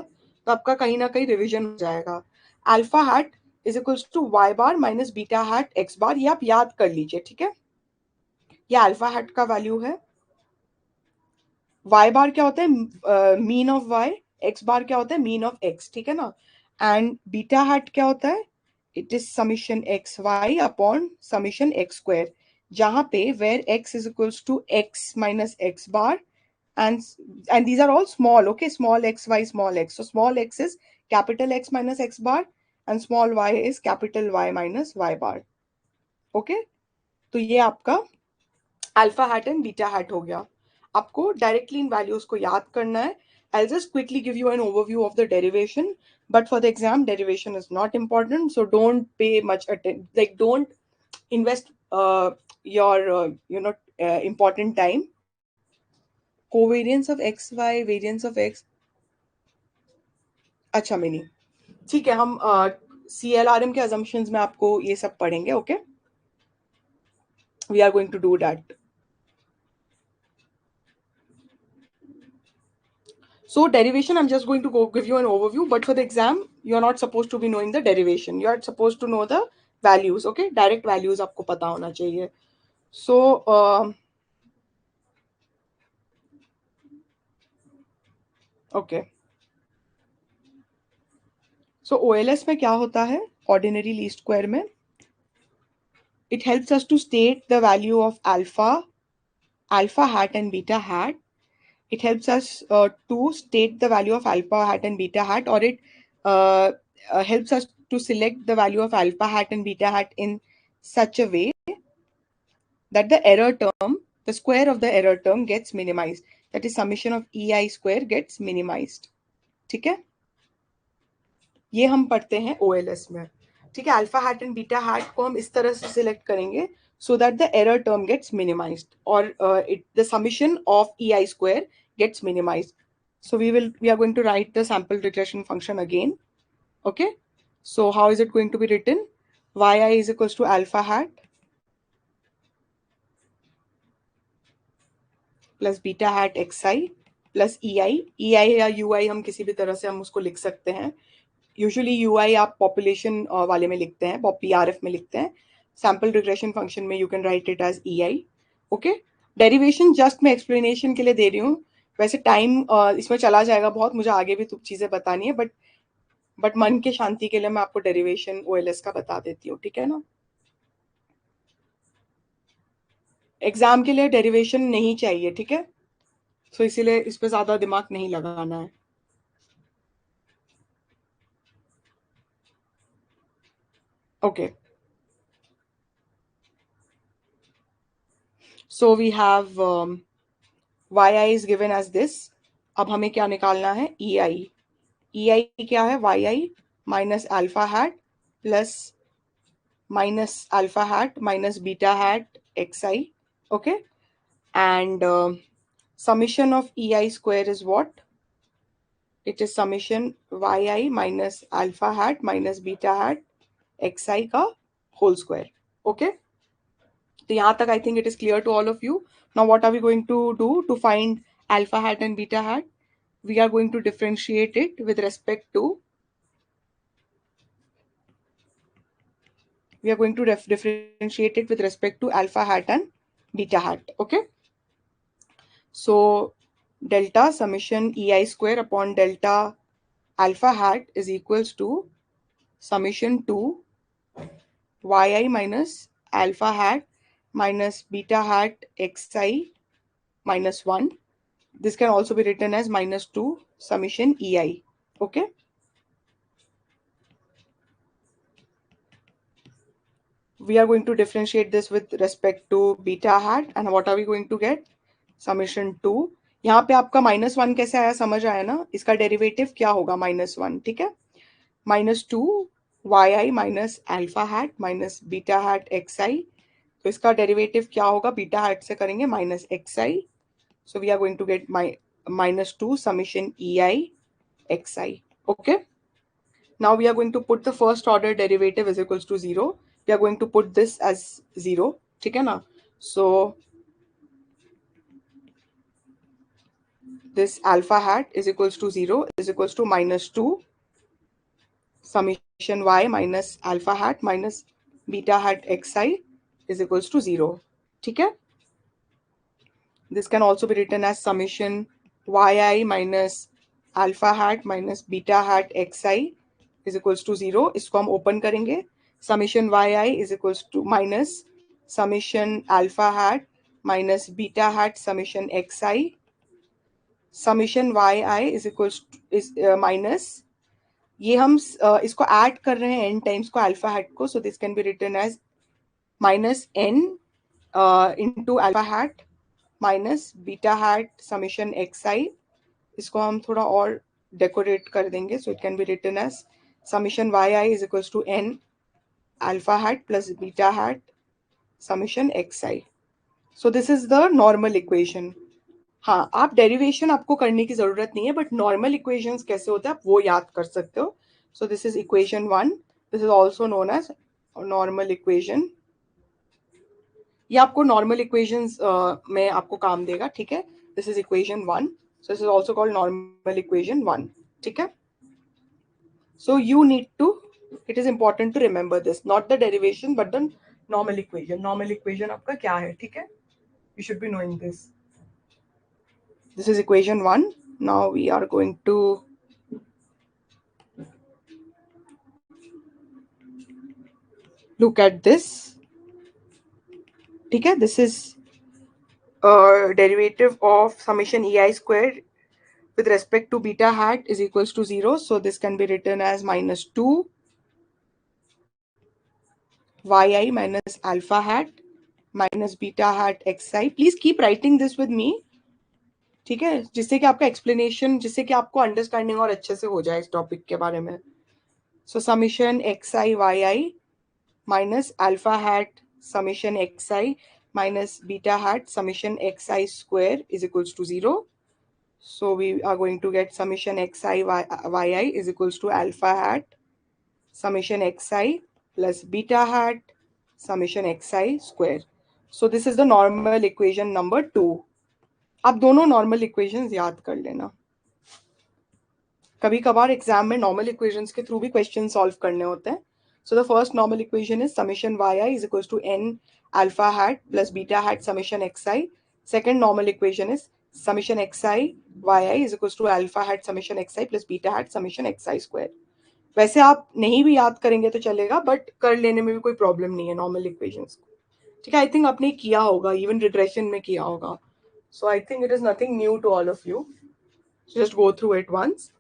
तो आपका कहीं ना कहीं रिविजन हो जाएगा. Alpha hat is equals to y bar minus beta hat x bar, ये आप याद कर लीजिए. ठीक है, ये अल्फा हैट का वैल्यू है. y बार क्या होता है? Mean of y. x bar क्या होता है? Mean of x. ठीक है ना. एंड बीटा हैट क्या होता है? It is summation x y upon summation x square, जहां पे where x is equals to x minus x bar, and these are all small. Okay, small x y small x. So small x is capital X minus x bar and small y is capital Y minus y bar. Okay, तो ये आपका alpha hat and beta hat हो गया. आपको डायरेक्टली इन वैल्यूज को याद करना है. I'll just quickly give you an overview of the derivation, but for the exam derivation is not important, so don't pay much attention, like don't invest your important time. Covariance of x y, variance of x. अच्छा मिनी, ठीक है, हम CLRM के assumptions में आपको ये सब पढ़ेंगे. Okay, we are going to do that. So derivation, I'm just going to go give you an overview, but for the exam, you're not supposed to be knowing the derivation. You're supposed to know the values. Okay, direct values आपको पता होना चाहिए. So okay. So OLS में क्या होता है? Ordinary least square में, it helps us to state the value of alpha hat and beta hat. It helps us to state the value of alpha hat and beta hat, or it helps us to select the value of alpha hat and beta hat in such a way that the error term, the square of the error term gets minimized. That is summation of EI square gets minimized. ठीक है, ये हम पढ़ते हैं OLS में. ठीक है, alpha hat and beta hat को हम इस तरह से सिलेक्ट करेंगे so that the error term gets minimized, or the summation of EI square gets minimized. So we are going to write the sample regression function again. Okay, so how is it going to be written? Yi is equals to alpha hat plus beta hat xi plus ei या ui हम किसी भी तरह से हम उसको लिख सकते हैं. यूजुअली ui आप पॉपुलेशन वाले में लिखते हैं, PRF में लिखते हैं. सैम्पल रिग्रेशन फंक्शन में you can write it as ei. Okay, derivation just मैं एक्सप्लेनेशन के लिए दे रही हूँ, वैसे टाइम इसमें चला जाएगा बहुत, मुझे आगे भी चीजें बतानी है, बट मन के शांति के लिए मैं आपको डेरिवेशन ओएलएस का बता देती हूँ, ठीक है ना। एग्जाम के लिए डेरिवेशन नहीं चाहिए, ठीक है, सो इसीलिए इस पे ज्यादा दिमाग नहीं लगाना है। Okay, so we have y I is given as this. अब हमें क्या निकालना है, ई आई। ई आई क्या है, Y I minus alpha hat plus minus alpha hat minus beta hat xi. Okay, and summation of ei square is what? It is summation yi minus alpha hat minus beta hat xi का whole square. Okay, तो यहाँ तक I think it is clear to all of you. Now what are we going to do to find alpha hat and beta hat? We are going to differentiate it with respect to differentiate it with respect to alpha hat and beta hat. Okay, so delta summation ei square upon delta alpha hat is equals to summation 2 yi minus alpha hat minus beta hat xi minus 1. This can also be written as minus 2 summation ei. Okay, we are going to differentiate this with respect to beta hat, and what are we going to get? Summation 2. यहाँ पे आपका -1 कैसे आया, समझ आया ना, इसका डेरिवेटिव क्या होगा, -1, ठीक है, -2 yi minus alpha hat minus beta hat xi, तो इसका डेरिवेटिव क्या होगा, बीटा हैट से करेंगे minus xi, so we are going to get -2 summation ei xi. Okay, now we are going to put the first order derivative is equals to 0. We are going to put this as 0, ठीक है ना, so this alpha hat is equals to 0 is equals to -2 summation y minus alpha hat minus beta hat xi is equals to 0, ठीक है. This can also be written as summation yi minus alpha hat minus beta hat xi is equals to 0. इसको हम open करेंगे, summation yi is equals to minus summation alpha hat minus beta hat summation xi, summation yi is equals to is minus, ये हम इसको ऐड कर रहे हैं n टाइम्स को अल्फा हैट को, so this can be written as minus n into alpha hat minus beta hat summation xi. इसको हम थोड़ा और डेकोरेट कर देंगे, so it can be written as summation yi is equals to n alpha hat plus beta hat summation xi. So this is the normal equation. हाँ, आप डेरिवेशन आपको करने की जरूरत नहीं है, बट नॉर्मल इक्वेशंस कैसे होते हैं आप वो याद कर सकते हो. So this is equation 1. This is also known as normal equation. ये आपको नॉर्मल इक्वेशंस में आपको काम देगा, ठीक है. This is equation 1, so this is also called normal equation 1, ठीक है. So you need to, it is important to remember this, not the derivation but the normal equation. Normal equation आपका क्या है, ठीक है, you should be knowing this. This is equation 1. Now we are going to look at this. ठीक है, this is derivative of summation ei squared with respect to beta hat is equals to 0. So this can be written as minus 2 yi minus alpha hat minus beta hat xi. Please keep writing this with me, ठीक है, जिससे कि आपका एक्सप्लेनेशन, जिससे कि आपको अंडरस्टैंडिंग और अच्छे से हो जाए इस टॉपिक के बारे में. सो summation xi yi minus alpha hat summation xi minus beta hat summation xi square is equals to 0. So we are going to get summation xi yi is equals to alpha hat summation xi plus beta hat summation xi square. So this is the normal equation number 2. आप दोनों नॉर्मल इक्वेशंस याद कर लेना. कभी कभार एग्जाम में नॉर्मल इक्वेशंस के थ्रू भी क्वेश्चन सॉल्व करने होते हैं. So the first normal equation is summation yi is equals to n alpha hat plus beta hat summation xi. Second normal equation is summation xi yi is equals to alpha hat summation xi plus beta hat summation xi square. वैसे आप नहीं भी याद करेंगे तो चलेगा, बट कर लेने में भी कोई प्रॉब्लम नहीं है नॉर्मल इक्वेशंस को. ठीक है, आई थिंक आपने किया होगा, इवन रिग्रेशन में किया होगा. So I think it is nothing new to all of you. Just go through it once.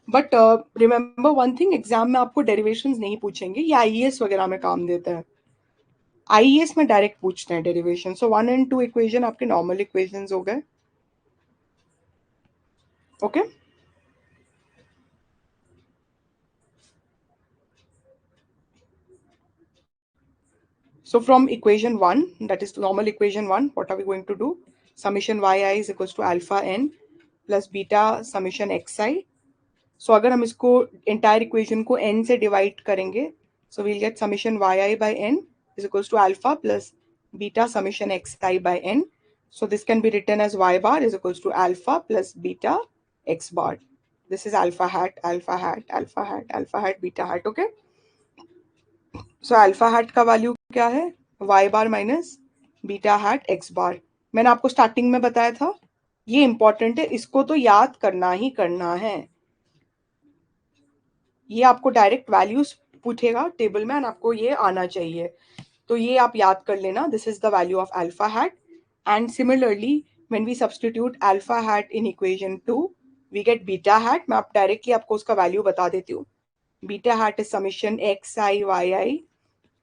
But remember one thing, exam में आपको डेरिवेशंस नहीं पूछेंगे, ये आईईएस वगैरह में काम देता है. आईईएस में डायरेक्ट पूछते हैं डेरिवेशन. सो 1 and 2 इक्वेशन आपके नॉर्मल इक्वेशंस हो गए. Okay So from equation 1, that is normal equation 1, what are we going to do? Summation yi is equals to alpha n plus beta summation xi. So अगर हम इसको entire equation को n से divide करेंगे, so we'll get summation yi by n is equals to alpha plus beta summation xi by n. So this can be written as y bar is equals to alpha plus beta x bar. This is alpha hat, alpha hat, alpha hat, alpha hat, beta hat. Okay. So alpha hat का value क्या है? y bar minus beta hat x बार. मैंने आपको स्टार्टिंग में बताया था, ये इंपॉर्टेंट है, इसको तो याद करना ही करना है. ये आपको डायरेक्ट वैल्यूज पूछेगा टेबल में, और आपको ये आना चाहिए, तो ये आप याद कर लेना. This is the value of alpha hat. And similarly when we substitute alpha hat in equation 2 we get beta hat. मैं आप डायरेक्टली आपको उसका वैल्यू बता देती हूँ. Beta hat is summation X I Y I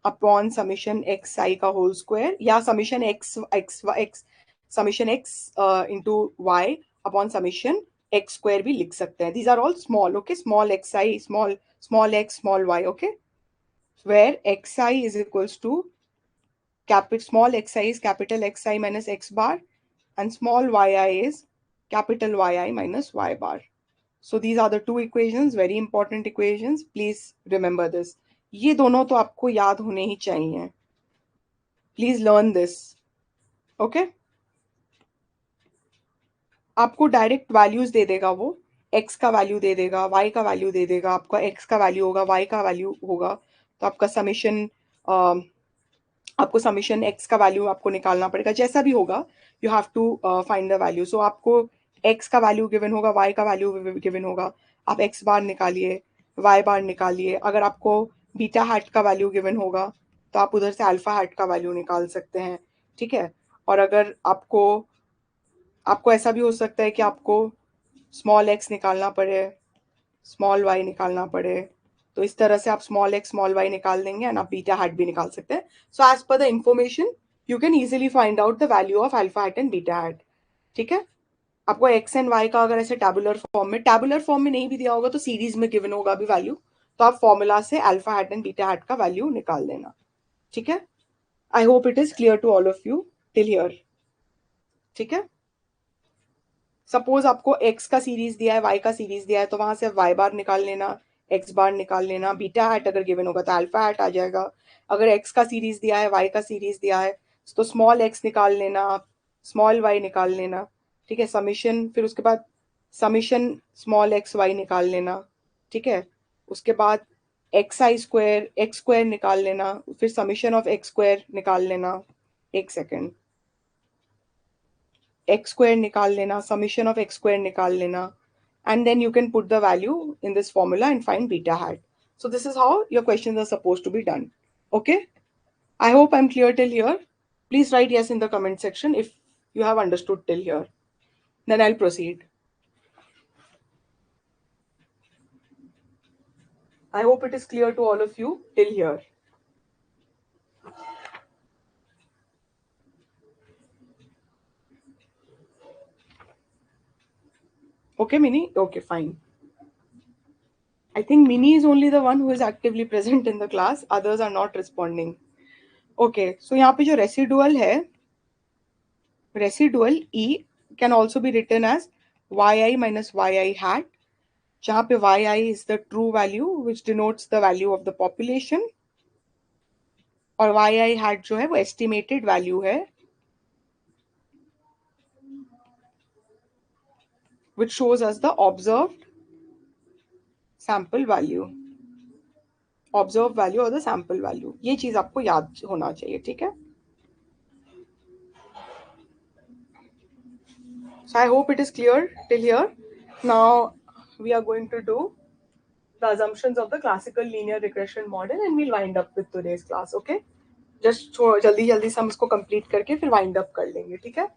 upon summation X I का होल स्क्वायर, या summation X X X summation X into Y upon summation x square भी लिख सकते हैं. These are all small. Okay, small x i, small x, small y. Okay, where xi is equals to small xi is capital Xi minus x bar, and small yi is capital Yi minus y bar. So these are the two equations, very important equations. Please remember this. ये दोनों तो आपको याद होने ही चाहिए. Please learn this. Okay? आपको डायरेक्ट वैल्यूज दे देगा वो. x का वैल्यू दे देगा, y का वैल्यू दे देगा. आपका x का वैल्यू होगा, y का वैल्यू होगा, तो आपका समीशन आपको समीशन x का वैल्यू आपको निकालना पड़ेगा. जैसा भी होगा, you have to find the value. So आपको x का वैल्यू गिवन होगा, y का वैल्यू गिवन होगा, आप x बार निकालिए, y बार निकालिए. अगर आपको बीटा हैट का वैल्यू गिवन होगा, तो आप उधर से अल्फा हैट का वैल्यू निकाल सकते हैं. ठीक है. और अगर आपको ऐसा भी हो सकता है कि आपको स्मॉल x निकालना पड़े, स्मॉल y निकालना पड़े, तो इस तरह से आप स्मॉल x स्मॉल y निकाल देंगे एंड आप बीटा हैट भी निकाल सकते हैं. So as per the information you can easily find out the value of alpha hat and beta hat. ठीक है. आपको x एंड y का अगर ऐसे टैबुलर फॉर्म में नहीं भी दिया होगा, तो सीरीज में गिवन होगा भी वैल्यू, तो आप फॉर्मूला से alpha hat and beta hat का वैल्यू निकाल देना. ठीक है. I hope it is clear to all of you till here. ठीक है. सपोज आपको x का सीरीज दिया है, y का सीरीज दिया है, तो वहां से y बार निकाल लेना, x बार निकाल लेना. बीटा हैट अगर गिवन होगा तो अल्फा हैट आ जाएगा. अगर x का सीरीज दिया है, y का सीरीज दिया है, तो स्मॉल x निकाल लेना, स्मॉल y निकाल लेना. ठीक है. समीशन, फिर उसके बाद समीशन स्मॉल x y निकाल लेना. ठीक है. उसके बाद x स्क्वायर निकाल लेना, फिर समीशन ऑफ x स्क्वायर निकाल लेना. एक सेकेंड. x square निकाल लेना, summation of x square निकाल लेना, and then you can put the value in this formula and find beta hat. So this is how your questions are supposed to be done. Okay? I hope I'm clear till here. Please write yes in the comment section if you have understood till here. Then I'll proceed. I hope it is clear to all of you till here. Okay, Mini? Okay, fine. I think Mini is only the one who is actively present in the class. Others are not responding. Okay, so यहाँ पे जो residual है, residual E can also be written as yi minus yi hat, जहाँ पे yi is the true value which denotes the value of the population, और yi hat जो है वो estimated value है which shows us the observed sample value, observed value और the sample value. ये चीज आपको याद होना चाहिए. ठीक है. So I hope it is clear till here. Now we are going to do the assumptions of the classical linear regression model and we'll wind up with today's class. Okay, just जल्दी जल्दी से हम इसको complete करके फिर wind up कर लेंगे, ठीक है?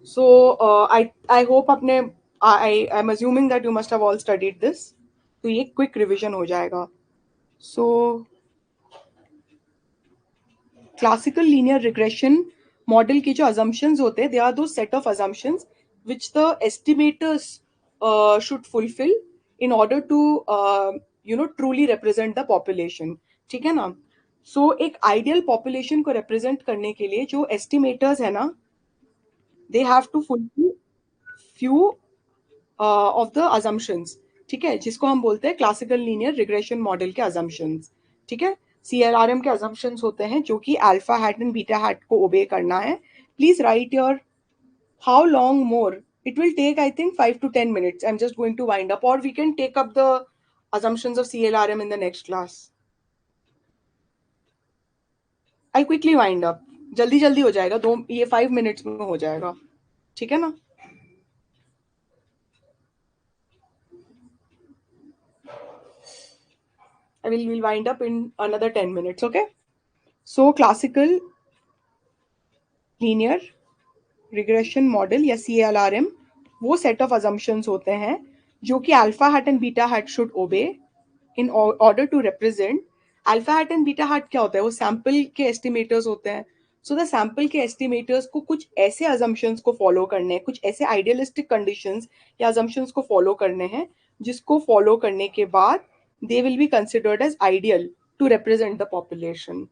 So I hope आपने I'm assuming that you must have all studied this. तो ये quick revision हो जाएगा. So classical linear regression model के जो assumptions होते हैं, they are those set of assumptions which the estimators should fulfill in order to truly represent the population. ठीक है ना? So एक ideal population को represent करने के लिए जो estimators है ना, they have to fulfill few of the assumptions. ठीक है, जिसको हम बोलते हैं क्लासिकल लीनियर रिग्रेशन मॉडल के assumptions. ठीक है, CLRM के assumptions होते हैं जो कि alpha hat and beta hat को ओबे करना है. Please right your how long more. It will take, I think, 5 to 10 minutes. I'm just going to wind up, or we can take up the assumptions of CLRM in the next class. I quickly wind up. जल्दी जल्दी हो जाएगा, ये 5 minutes में हो जाएगा, ठीक है ना? We'll wind up in another 10 minutes, okay? So classical linear regression model या CLRM वो set of assumptions होते हैं जो कि alpha hat and beta hat should obey in order to represent. alpha hat and beta hat क्या होता है? वो sample के estimators होते हैं. So the sample के estimators को कुछ ऐसे assumptions को follow करने हैं, कुछ ऐसे idealistic conditions या assumptions को follow करने हैं जिसको follow करने के बाद they will be considered as ideal to represent the population.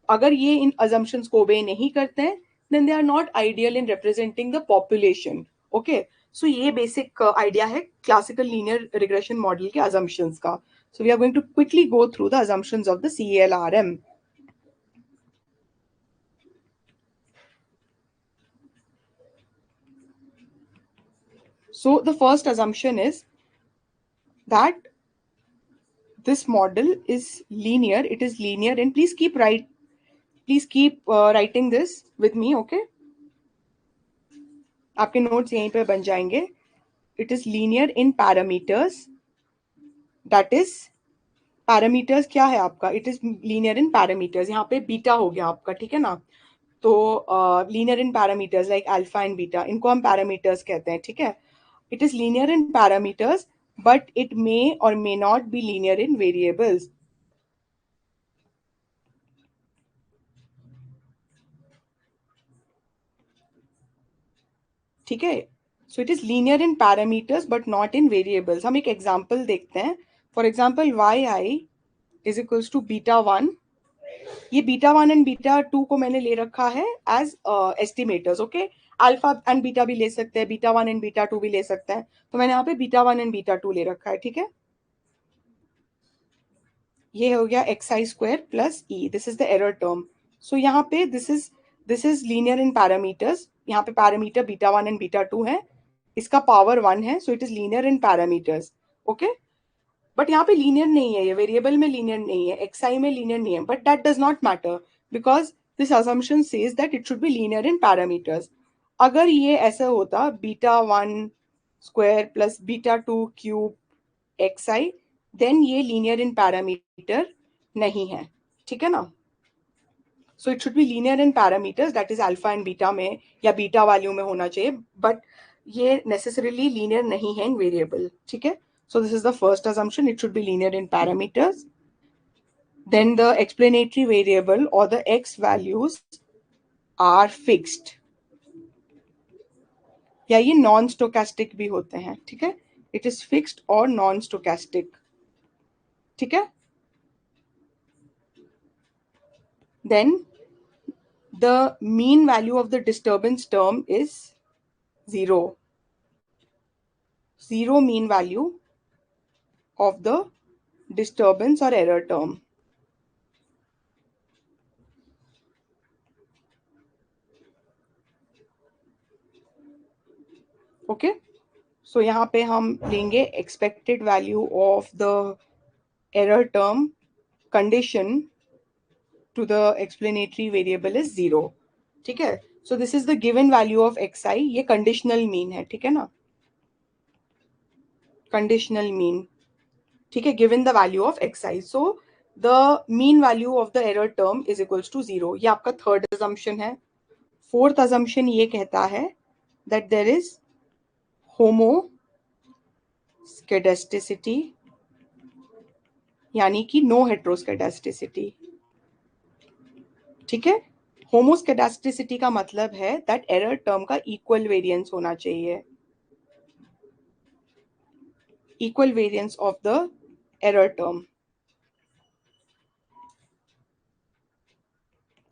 अगर ये इन assumptions को obey नहीं करते हैं, then they are not ideal in representing the population. Okay, so ये basic idea है classical linear regression model के assumptions का. So we are going to quickly go through the assumptions of the CLRM. So the first assumption is that this model is linear. It is linear, and please keep writing this with me. Okay, आपके notes यहीं पे बन जाएंगे. It is linear in parameters. That is parameters क्या है आपका? It is linear in parameters. यहाँ पे बीटा हो गया आपका, ठीक है ना? तो linear in parameters like alpha and beta, इनको हम पैरामीटर्स कहते हैं, ठीक है? It is linear in parameters but it may और may not be linear in variables. ठीक है, so it is linear in parameters but not in variables. हम एक एग्जाम्पल देखते हैं. For example y I is equals to beta one. ये beta one and beta two को मैंने ले रखा है as estimators. Okay, alpha and beta भी ले सकते हैं, beta one and beta two भी ले सकते हैं. तो मैंने यहाँ पे beta one and beta two ले रखा है, ठीक है? ये हो गया x i square plus e. This is the error term. So यहाँ पे this is linear in parameters. यहाँ पे parameter beta one and beta two है, इसका पावर वन है, so it is linear in parameters. Okay, but यहाँ पे लीनियर नहीं है, ये वेरिएबल में लीनियर नहीं है, एक्स आई में लीनियर नहीं है. But that does not matter because this assumption says that it should be linear in parameters. अगर ये ऐसा होता beta one square plus beta two cube x i, then ये लीनियर इन पैरामीटर नहीं है, ठीक है ना? So it should be linear in parameters, that is alpha and beta में या बीटा वैल्यू में होना चाहिए, बट ये नेसेसरीली लीनियर नहीं है इन वेरिएबल, ठीक है? So this is the first assumption. It should be linear in parameters. Then the explanatory variable or the x values are fixed. या ये नॉन स्टोकेस्टिक भी होते हैं, ठीक है? इट इज फिक्स्ड और नॉन स्टोकेस्टिक, ठीक है? Then the mean value of the disturbance term is 0. Zero mean value of the disturbance or error term. Okay, so यहाँ पे हम लेंगे expected value of the error term condition to the explanatory variable is 0, ठीक है? So this is the given value of xi, ये कंडीशनल मीन है, ठीक है ना, कंडीशनल मीन, ठीक है, given the value of xi, so the mean value of the error term is equals to 0। ये आपका थर्ड अजम्पशन है। फोर्थ अजम्पशन ये कहता है दैट देयर इज होमोस्केडास्टिसिटी, यानी कि नो हेट्रोस्केडास्टिसिटी, ठीक है। होमोस्केडास्टिसिटी का मतलब है दैट एरर टर्म का इक्वल वेरिएंस होना चाहिए, equal variance of the error term,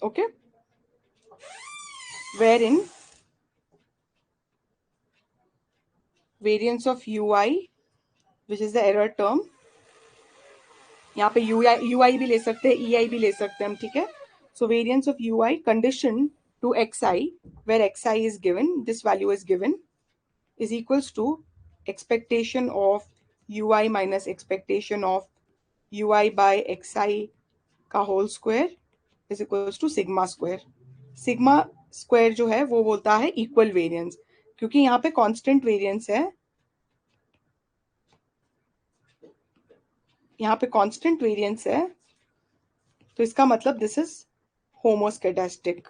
okay, wherein variance of ui which is the error term, यहाँ पे ui भी ले सकते हैं, ei भी ले सकते हैं हम, ठीक है। so variance of ui condition to xi where xi is given, this value is given, is equals to expectation of ui minus expectation of ui by xi का whole square is equals to sigma square. Sigma square जो है वो बोलता है इक्वल वेरिएंस, क्योंकि यहाँ पे कांस्टेंट वेरिएंस है, यहाँ पे कांस्टेंट वेरिएंस है, तो इसका मतलब दिस इज होमोस्केडास्टिक,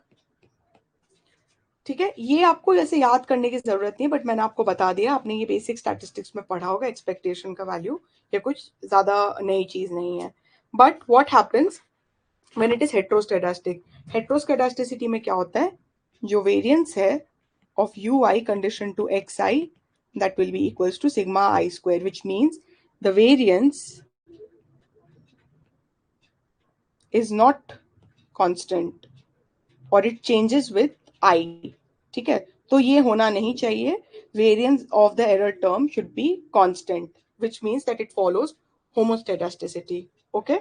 ठीक है। ये आपको ऐसे याद करने की जरूरत नहीं है, बट मैंने आपको बता दिया, आपने ये बेसिक स्टैटिस्टिक्स में पढ़ा होगा, एक्सपेक्टेशन का वैल्यू, ये कुछ ज्यादा नई चीज नहीं है। But what happens when it is heteroscedastic, heteroscedasticity में क्या होता है, जो वेरिएंस है of ui condition to xi, that will be equals to sigma I square, which means the variance is not constant or it changes with I, ठीक है। तो ये होना नहीं चाहिए, variance of the error term should be constant, which means that it follows homoscedasticity, okay।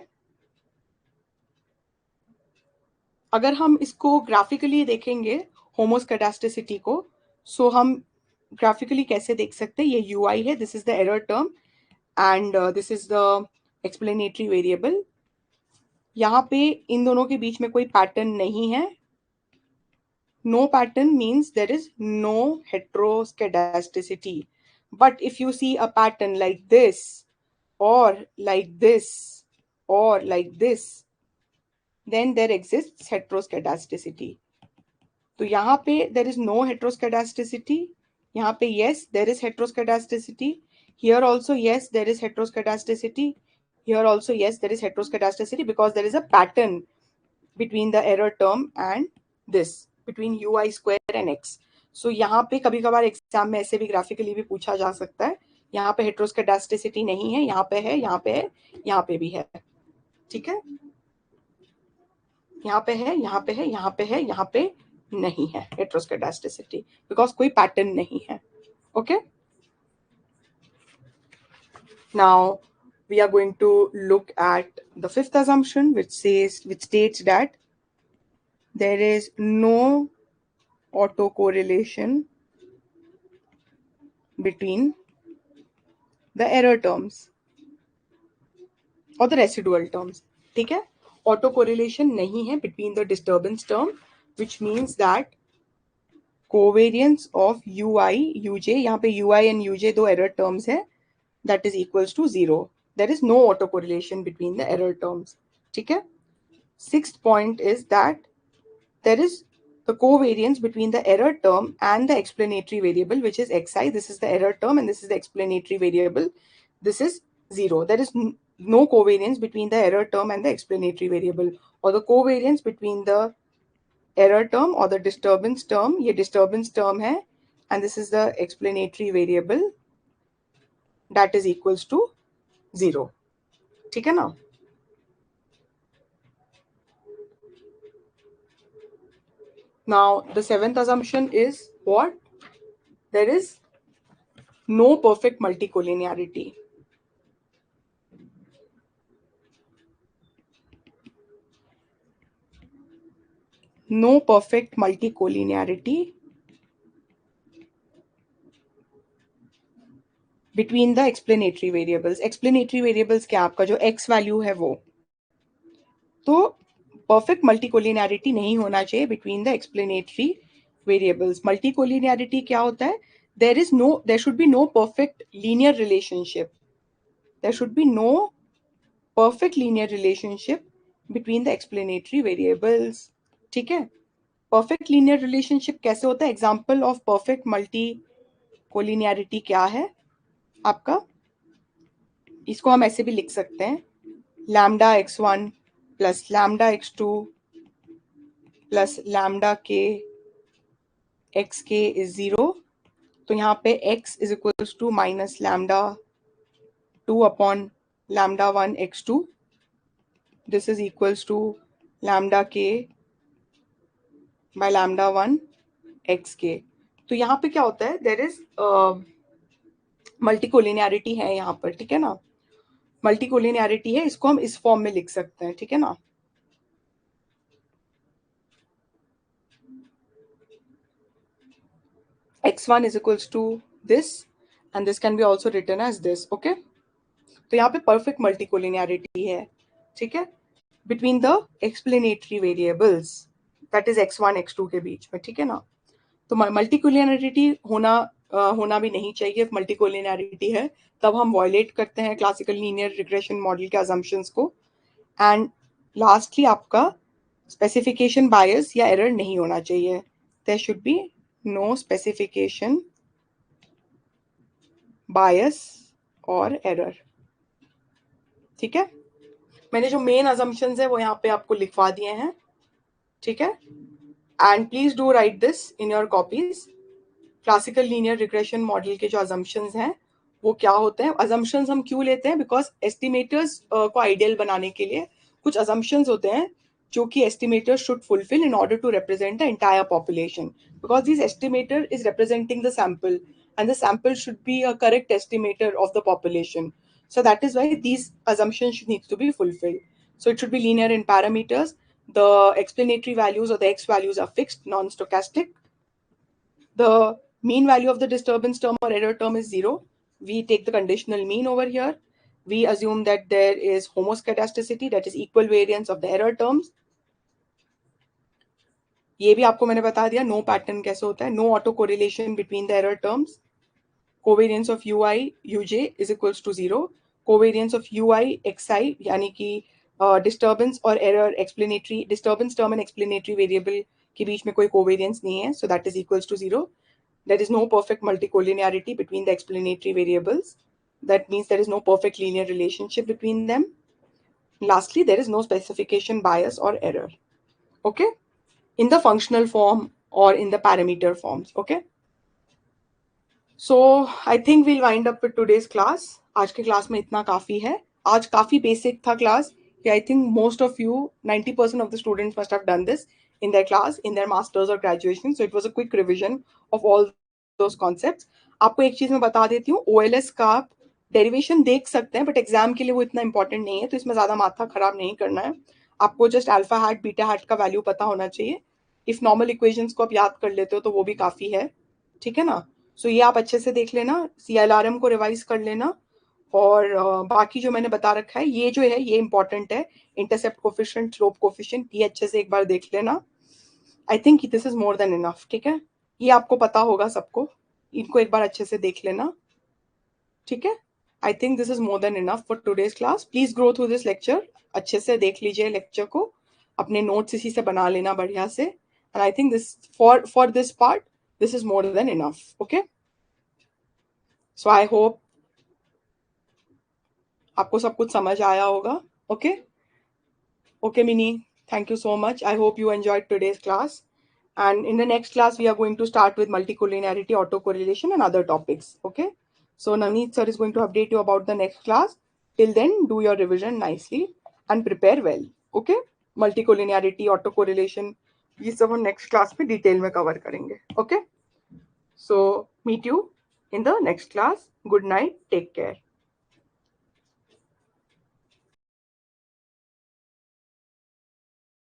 अगर हम इसको ग्राफिकली देखेंगे होमोस्केडास्टिसिटी को, सो हम ग्राफिकली कैसे देख सकते हैं, ये ui है, this is the error term and this is the explanatory variable. यहाँ पे इन दोनों के बीच में कोई पैटर्न नहीं है, no pattern means there is no heteroscedasticity, but if you see a pattern like this और लाइक दिस और like this, then there exists heteroscedasticity। तो यहाँ पे there is no heteroscedasticity, यहाँ पे yes there is heteroscedasticity, here also yes there is heteroscedasticity, here also yes there is heteroscedasticity, because there is a pattern between the error term and this, between ui square and x। so यहाँ पे कभी कभार एग्जाम में ऐसे भी ग्राफिकली भी पूछा जा सकता है, यहाँ पे हेट्रोस्केडास्टिसिटी नहीं है, यहाँ पे है, यहाँ पे है, यहाँ पे भी है, ठीक है, यहाँ पे है, यहाँ पे है, यहाँ पे है, यहाँ पे नहीं है हेट्रोस्केडास्टिसिटी, बिकॉज कोई पैटर्न नहीं है, okay. Now we are going to look at the fifth assumption, which states that there is no autocorrelation between the error terms or the residual terms, ठीक है। ऑटो कोरिलेशन नहीं है between the disturbance term, which means that covariance of ui uj, यहाँ पे ui and uj दो error terms है, that is equals to 0, there is no autocorrelation between the error terms, ठीक है। Sixth point is that there is the covariance between the error term and the explanatory variable, which is xi, this is the error term and this is the explanatory variable, this is 0, there is no covariance between the error term and the explanatory variable, or the covariance between the error term or the disturbance term, ये disturbance term है, and this is the explanatory variable, that is equals to 0, ठीक है ना। Now the seventh assumption is what? There is no perfect multicollinearity. No perfect multicollinearity between the explanatory variables. Explanatory variables क्या आपका जो x value है वो, तो perfect multicollinearity नहीं होना चाहिए between the explanatory variables. Multicollinearity क्या होता है? there should be no perfect linear relationship. There should be no perfect linear relationship between the explanatory variables. ठीक है? perfect linear relationship कैसे होता है? example of perfect multicollinearity क्या है आपका? इसको हम ऐसे भी लिख सकते हैं, lambda x1 plus lambda x2 plus lambda k x k is 0. तो यहाँ पे x is equals to minus lambda 2 upon lambda 1 x2. This is equals to lambda k by lambda 1 x k. तो यहाँ पे क्या होता है? देयर इज मल्टीकोलिनियरिटी है यहाँ पर, ठीक है ना? मल्टीकोलिनियरिटी है, इसको हम इस फॉर्म में लिख सकते हैं, ठीक है ना? x1 is equals to this and this can be also written as this. okay? तो यहाँ पे perfect multicollinearity है, ठीक है, between the explanatory variables, that is x1 x2 के बीच में, ठीक है ना? तो multicollinearity होना भी नहीं चाहिए. multicollinearity है तब हम violate करते हैं classical linear regression model के assumptions को. and lastly आपका specification bias या error नहीं होना चाहिए. there should be no specification bias और error. ठीक है, मैंने जो मेन assumptions है वो यहाँ पे आपको लिखवा दिए हैं, ठीक है? And please do right this in your copies. Classical linear regression model के जो assumptions हैं वो क्या होते हैं? assumptions हम क्यों लेते हैं? बिकॉज एस्टिमेटर्स को आइडियल बनाने के लिए कुछ assumptions होते हैं जो कि estimators should fulfill in order to represent the entire population, because this estimator is representing the sample and the sample should be a correct estimator of the population. So that is why these assumptions need to be fulfilled. So it should be linear in parameters. The explanatory values or the x values are fixed, non-stochastic. The mean value of the disturbance term or error term is 0. We take the conditional mean over here. We assume that there is homoscedasticity, that is equal variance of the error terms. ये भी आपको मैंने बता दिया नो पैटर्न कैसे होता है. No autocorrelation between the error terms. Covariance of u i u j is equals to 0. Covariance of u i x i यानी कि डिस्टर्बेंस और error explanatory disturbance term and explanatory variable के बीच में कोई कोवेरियंस नहीं है, so that is equals to 0. There is no perfect multicollinearity between the explanatory variables. That means there is no perfect linear relationship between them. Lastly, there is no specification bias or error. Okay? In the functional form or in the parameter forms. Okay? So I think we'll wind up with today's class. आज के क्लास में इतना काफी है. आज काफी बेसिक था class. I think most of you, 90% of the students must have done this in their class, in their masters or graduation. So it was a quick revision of all those concepts. आपको एक चीज मैं बता देती हूँ, OLS का आप डेरिवेशन देख सकते हैं बट एग्जाम के लिए वो इतना इंपॉर्टेंट नहीं है, तो इसमें ज्यादा माथा खराब नहीं करना है. आपको just alpha hat beta hat का वैल्यू पता होना चाहिए. इफ नॉर्मल इक्वेशंस को आप याद कर लेते हो तो वो भी काफी है, ठीक है ना? सो ये आप अच्छे से देख लेना, CLRM को रिवाइज कर लेना. और बाकी जो मैंने बता रखा है ये जो है ये इंपॉर्टेंट है. इंटरसेप्ट कोफिशिएंट, स्लोप कोफिशिएंट, ये अच्छे से एक बार देख लेना. I think this is more than enough. ठीक है, ये आपको पता होगा सबको, इनको एक बार अच्छे से देख लेना. ठीक है, I think this is more than enough for today's class. Please go through this lecture, अच्छे से देख लीजिए लेक्चर को, अपने नोट्स इसी से बना लेना बढ़िया से. And I think this for this part this is more than enough. Okay, so I hope आपको सब कुछ समझ आया होगा. Okay okay mini, thank you so much. I hope you enjoyed today's class. And in the next class, we are going to start with multicollinearity, autocorrelation, and other topics. Okay. So Navneet sir is going to update you about the next class. Till then, do your revision nicely and prepare well. Okay. Multicollinearity, autocorrelation, ये सब हम next class में detail में cover करेंगे. Okay. So meet you in the next class. Good night. Take care.